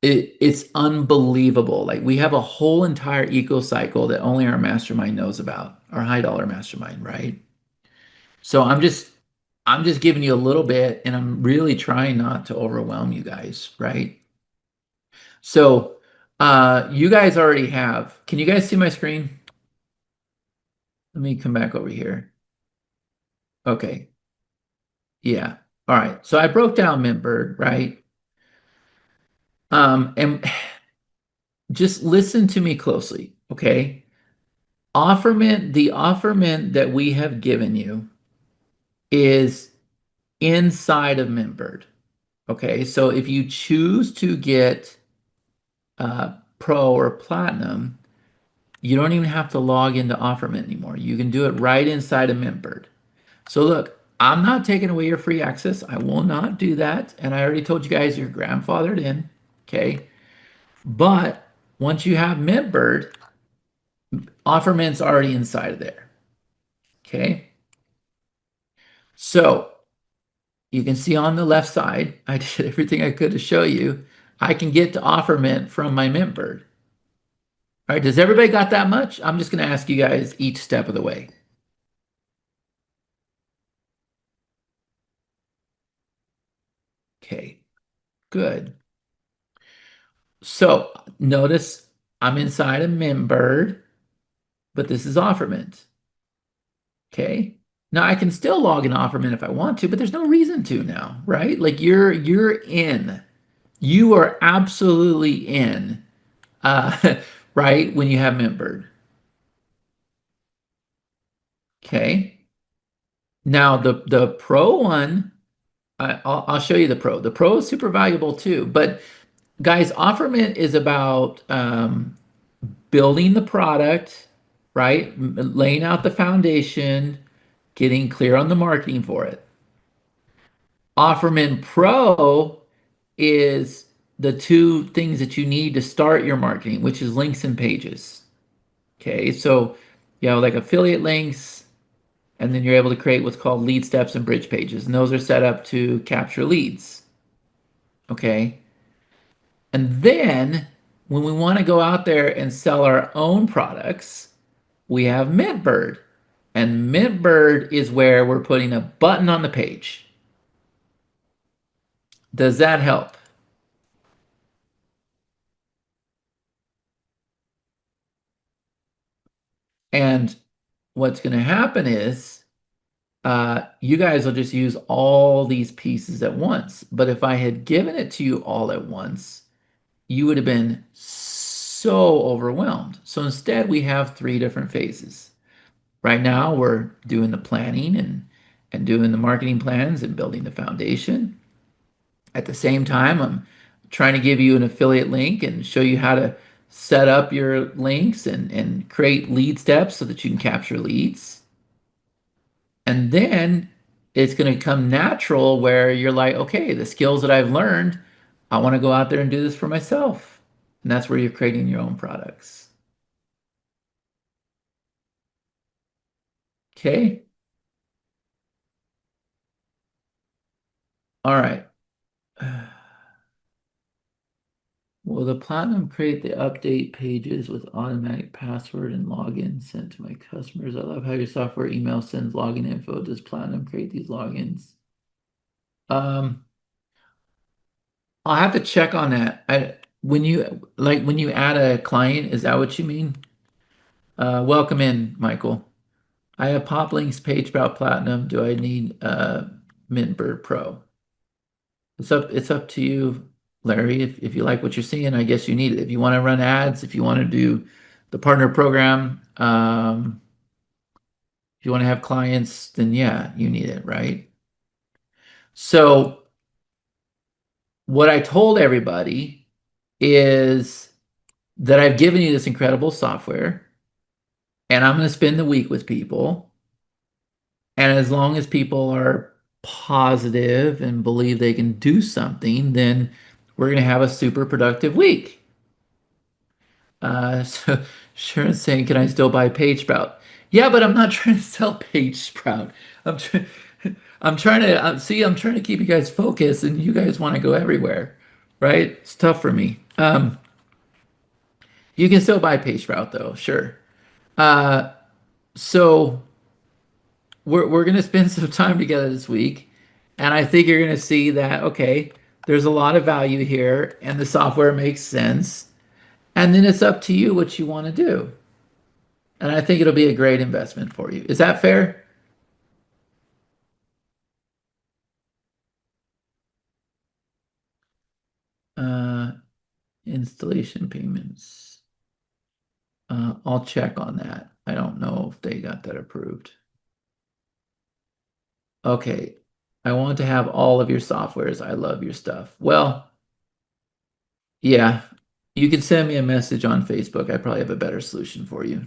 A: It's unbelievable. Like we have a whole entire eco cycle that only our mastermind knows about, our high dollar mastermind, right? So I'm just giving you a little bit and I'm really trying not to overwhelm you guys, right? So you guys already have, can you guys see my screen? Let me come back over here. Okay. Yeah. All right. So I broke down MintBird, right? And just listen to me closely, okay? The OfferMint that we have given you is inside of MintBird. Okay, so if you choose to get Pro or Platinum, you don't even have to log into OfferMint anymore. You can do it right inside of MintBird. So look, I'm not taking away your free access. I will not do that. And I already told you guys you're grandfathered in. Okay. But once you have MintBird, OfferMint's already inside of there. Okay. So you can see on the left side, I did everything I could to show you. I can get to OfferMint from my MintBird. All right, does everybody got that much? I'm just going to ask you guys each step of the way. Okay, good. So notice I'm inside of MintBird, but this is OfferMint. Okay. Now I can still log in OfferMint if I want to, but there's no reason to now, right? Like you're in. You are absolutely in, right? When you have MintBird. Okay. Now the Pro one, I'll show you the Pro. The Pro is super valuable too, but guys, OfferMint is about building the product, right? Laying out the foundation, getting clear on the marketing for it. OfferMint Pro is the two things that you need to start your marketing, which is links and pages. Okay, so you have like affiliate links, and then you're able to create what's called lead steps and bridge pages, and those are set up to capture leads. Okay, and then when we want to go out there and sell our own products, we have MintBird. And MintBird is where we're putting a button on the page. Does that help? And what's going to happen is you guys will just use all these pieces at once. But if I had given it to you all at once, you would have been so overwhelmed. So instead, we have three different phases. Right now, we're doing the planning and doing the marketing plans and building the foundation. At the same time, I'm trying to give you an affiliate link and show you how to set up your links and create lead steps so that you can capture leads. And then it's going to come natural where you're like, okay, the skills that I've learned, I want to go out there and do this for myself. And that's where you're creating your own products. Okay. All right. Will the Platinum create the update pages with automatic password and login sent to my customers? I love how your software email sends login info. Does Platinum create these logins? Um, I'll have to check on that. When you add a client, is that what you mean? Welcome in, Michael. I have pop links page about Platinum. Do I need MintBird Pro? It's up to you, Larry. If you like what you're seeing, I guess you need it. If you want to run ads, if you want to do the partner program, if you want to have clients, then yeah, you need it, right? So what I told everybody is that I've given you this incredible software and I'm going to spend the week with people. And as long as people are positive and believe they can do something, then we're going to have a super productive week. So Sharon's saying, can I still buy PageSprout? Yeah, but I'm not trying to sell Page Sprout. I'm trying. I'm trying to see. I'm trying to keep you guys focused, and you guys want to go everywhere, right? It's tough for me. You can still buy Page Sprout though, sure. So we're gonna spend some time together this week, and I think you're gonna see that okay, there's a lot of value here, and the software makes sense, and then it's up to you what you want to do. And I think it'll be a great investment for you. Is that fair? Uh, Installation payments. I'll check on that. I don't know if they got that approved. Okay. I want to have all of your softwares. I love your stuff. Well, yeah, you can send me a message on Facebook. I probably have a better solution for you.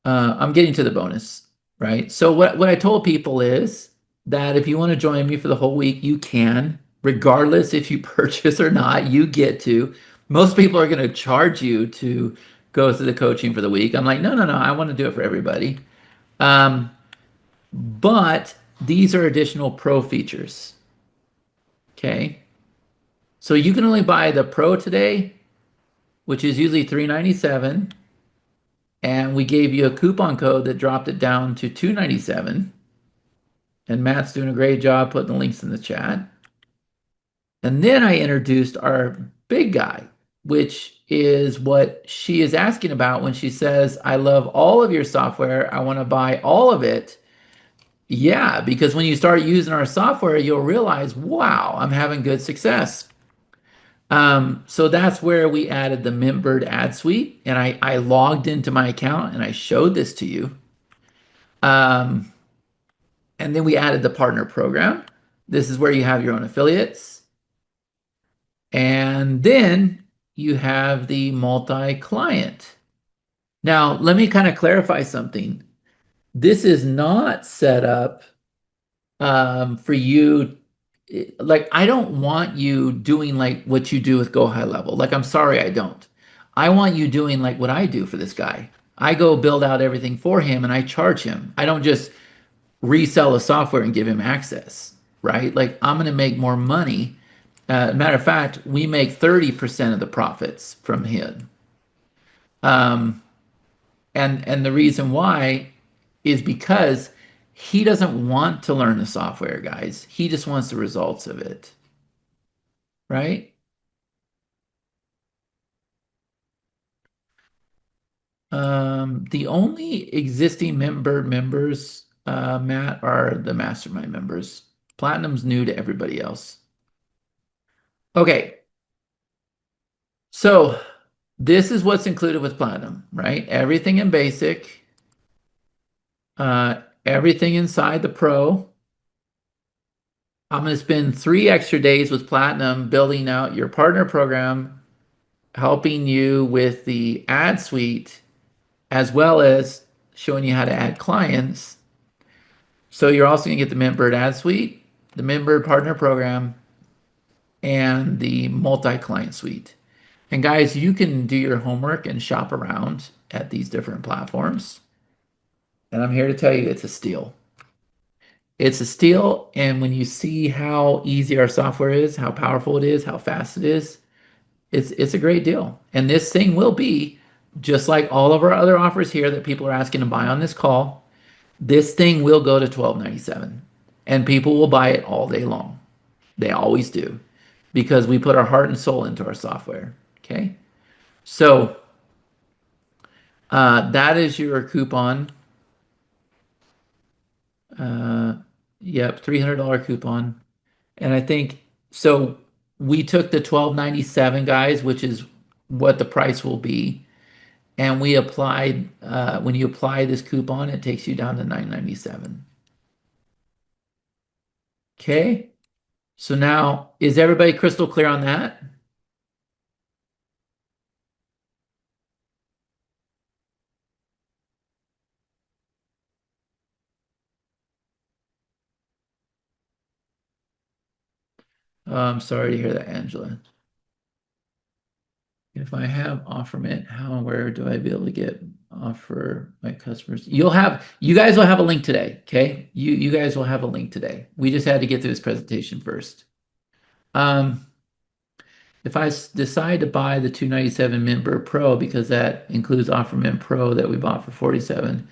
A: I'm getting to the bonus, right? So what I told people is that if you want to join me for the whole week, you can, regardless if you purchase or not, you get to. Most people are going to charge you to go through the coaching for the week. I'm like, no, no, no, I want to do it for everybody. Um, but these are additional pro features. Okay. So you can only buy the pro today, which is usually $397, and we gave you a coupon code that dropped it down to $297. And Matt's doing a great job putting the links in the chat. And then I introduced our big guy, which is what she is asking about when she says, I love all of your software. I want to buy all of it. Yeah, because when you start using our software, you'll realize, wow, I'm having good success. So that's where we added the MintBird ad suite. And I logged into my account and I showed this to you. Um, and then we added the partner program. This is where you have your own affiliates. And then you have the multi-client. Now, let me kind of clarify something. This is not set up for you. Like, I don't want you doing like what you do with Go High Level. Like, I'm sorry, I don't. I want you doing like what I do for this guy. I go build out everything for him and I charge him. I don't just resell the software and give him access, right? Like, I'm going to make more money. Matter of fact, we make 30% of the profits from him. Um, and the reason why is because he doesn't want to learn the software, guys. He just wants the results of it, right? The only existing MintBird members, Matt, are the mastermind members. Platinum's new to everybody else. Okay, so this is what's included with Platinum, right? Everything in basic, everything inside the Pro. I'm going to spend 3 extra days with Platinum building out your partner program, helping you with the ad suite, as well as showing you how to add clients. So you're also going to get the MintBird ad suite, the MintBird partner program, and the multi-client suite. And guys, you can do your homework and shop around at these different platforms. And I'm here to tell you it's a steal. It's a steal. And when you see how easy our software is, how powerful it is, how fast it is, it's a great deal. And this thing will be just like all of our other offers here that people are asking to buy on this call. This thing will go to $12.97, and people will buy it all day long. They always do, because we put our heart and soul into our software. Okay, so that is your coupon. Uh, yep, $300 coupon. And I think so. We took the 12.97, guys, which is what the price will be, and we applied. When you apply this coupon, it takes you down to 9.97. Okay. So now, is everybody crystal clear on that? I'm sorry to hear that, Angela. If I have OfferMint, how and where do I be able to get offer my customers. You guys will have a link today, okay? You guys will have a link today. We just had to get through this presentation first. Um, if I decide to buy the 297 MintBird Pro because that includes OfferMint Pro that we bought for 47,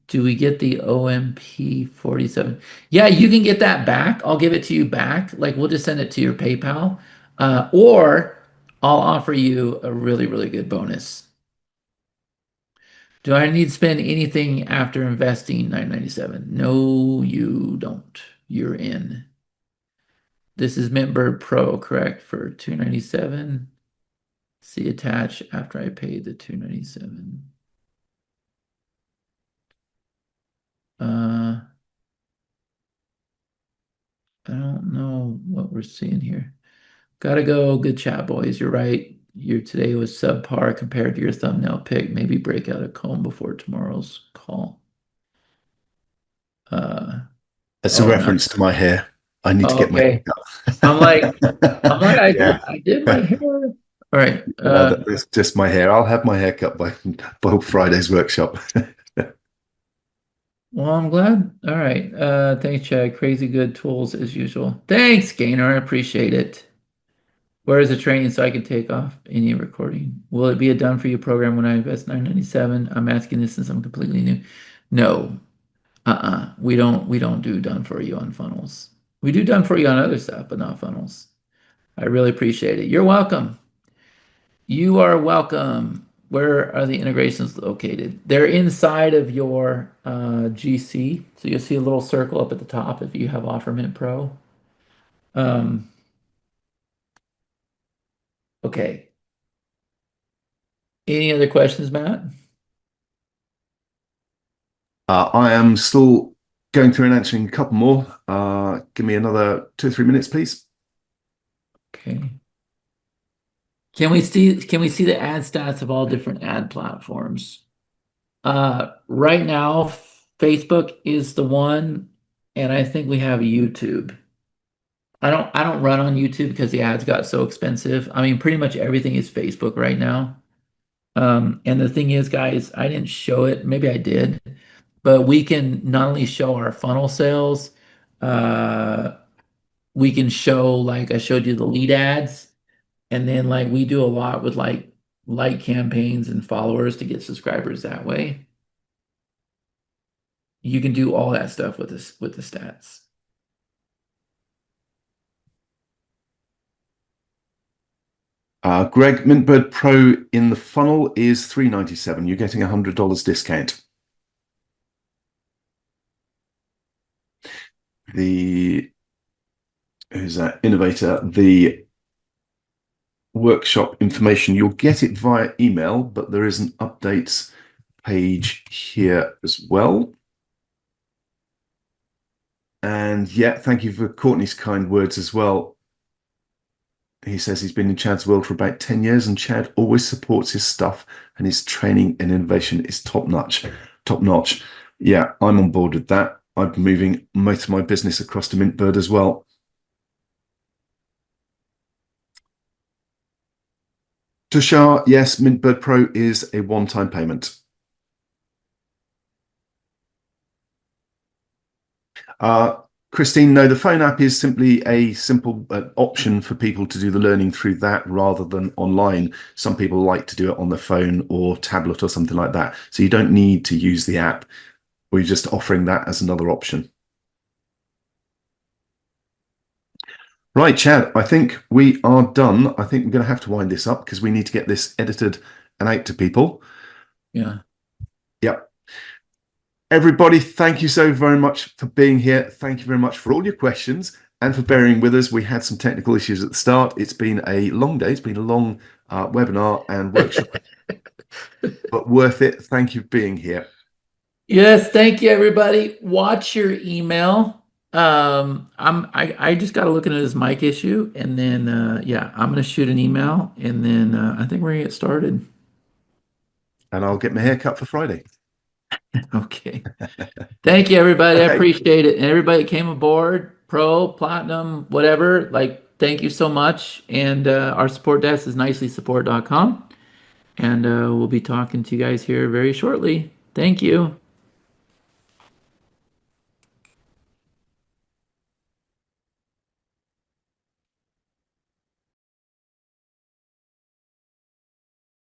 A: do we get the OMP 47? Yeah, you can get that back. I'll give it to you back. Like we'll just send it to your PayPal. Or I'll offer you a really, really good bonus. Do I need to spend anything after investing 997? No, you don't. You're in. This is MintBird Pro, correct? For 297. See attached after I paid the 297. I don't know what we're seeing here. Gotta go. Good chat, boys. You're right. Your today was subpar compared to your thumbnail pick. Maybe break out a comb before tomorrow's call. Uh,
B: That's a
A: oh, no.
B: reference to my hair. I need to get my
A: Okay. I'm like,
B: hair
A: I,
B: Yeah.
A: I did my hair. All right.
B: That's just my hair. I'll have my hair cut by Friday's workshop.
A: Well, I'm glad. All right. Thanks, Chad. Crazy good tools as usual. Thanks, Gainer. I appreciate it. Where is the training so I can take off any recording? Will it be a done for you program when I invest 997? I'm asking this since I'm completely new. No. We don't do done for you on funnels. We do done for you on other stuff, but not funnels. I really appreciate it. You're welcome. You are welcome. Where are the integrations located? They're inside of your GC. So you'll see a little circle up at the top if you have OfferMint Pro. Um, okay. Any other questions, Matt?
B: I am still going through and answering a couple more. Give me another 2 or 3 minutes, please.
A: Okay. Can we see the ad stats of all different ad platforms? Right now, Facebook is the one, and I think we have YouTube. I don't run on YouTube because the ads got so expensive. I mean, pretty much everything is Facebook right now. And the thing is, guys, I didn't show it. Maybe I did, but we can not only show our funnel sales, uh, we can show like I showed you the lead ads, and then like we do a lot with like campaigns and followers to get subscribers that way. You can do all that stuff with this with the stats.
B: Greg, MintBird Pro in the funnel is $397. You're getting $100 discount. Who's that innovator? The workshop information, you'll get it via email, but there is an updates page here as well. And yeah, thank you for Courtney's kind words as well. He says he's been in Chad's world for about 10 years and Chad always supports his stuff and his training and innovation is top notch. Top notch. Yeah, I'm on board with that. I'm moving most of my business across to MintBird as well. Tushar, yes, MintBird Pro is a one-time payment. Christine, no, the phone app is simply a simple option for people to do the learning through that rather than online. Some people like to do it on their phone or tablet or something like that. So you don't need to use the app. We're just offering that as another option. Right, Chad, I think we are done. I think we're going to have to wind this up because we need to get this edited and out to people.
A: Yeah.
B: Yep. Everybody, thank you so very much for being here. Thank you very much for all your questions and for bearing with us. We had some technical issues at the start. It's been a long day. It's been a long webinar and workshop, but worth it. Thank you for being here.
A: Yes, thank you, everybody. Watch your email. I just got to look into this mic issue, and then yeah, I'm gonna shoot an email, and then I think we're gonna get started.
B: And I'll get my hair cut for Friday.
A: Okay. Thank you, everybody. I
B: Okay.
A: appreciate it. And everybody that came aboard, pro, platinum, whatever, like, thank you so much. And our support desk is nicelysupport.com. And we'll be talking to you guys here very shortly. Thank you.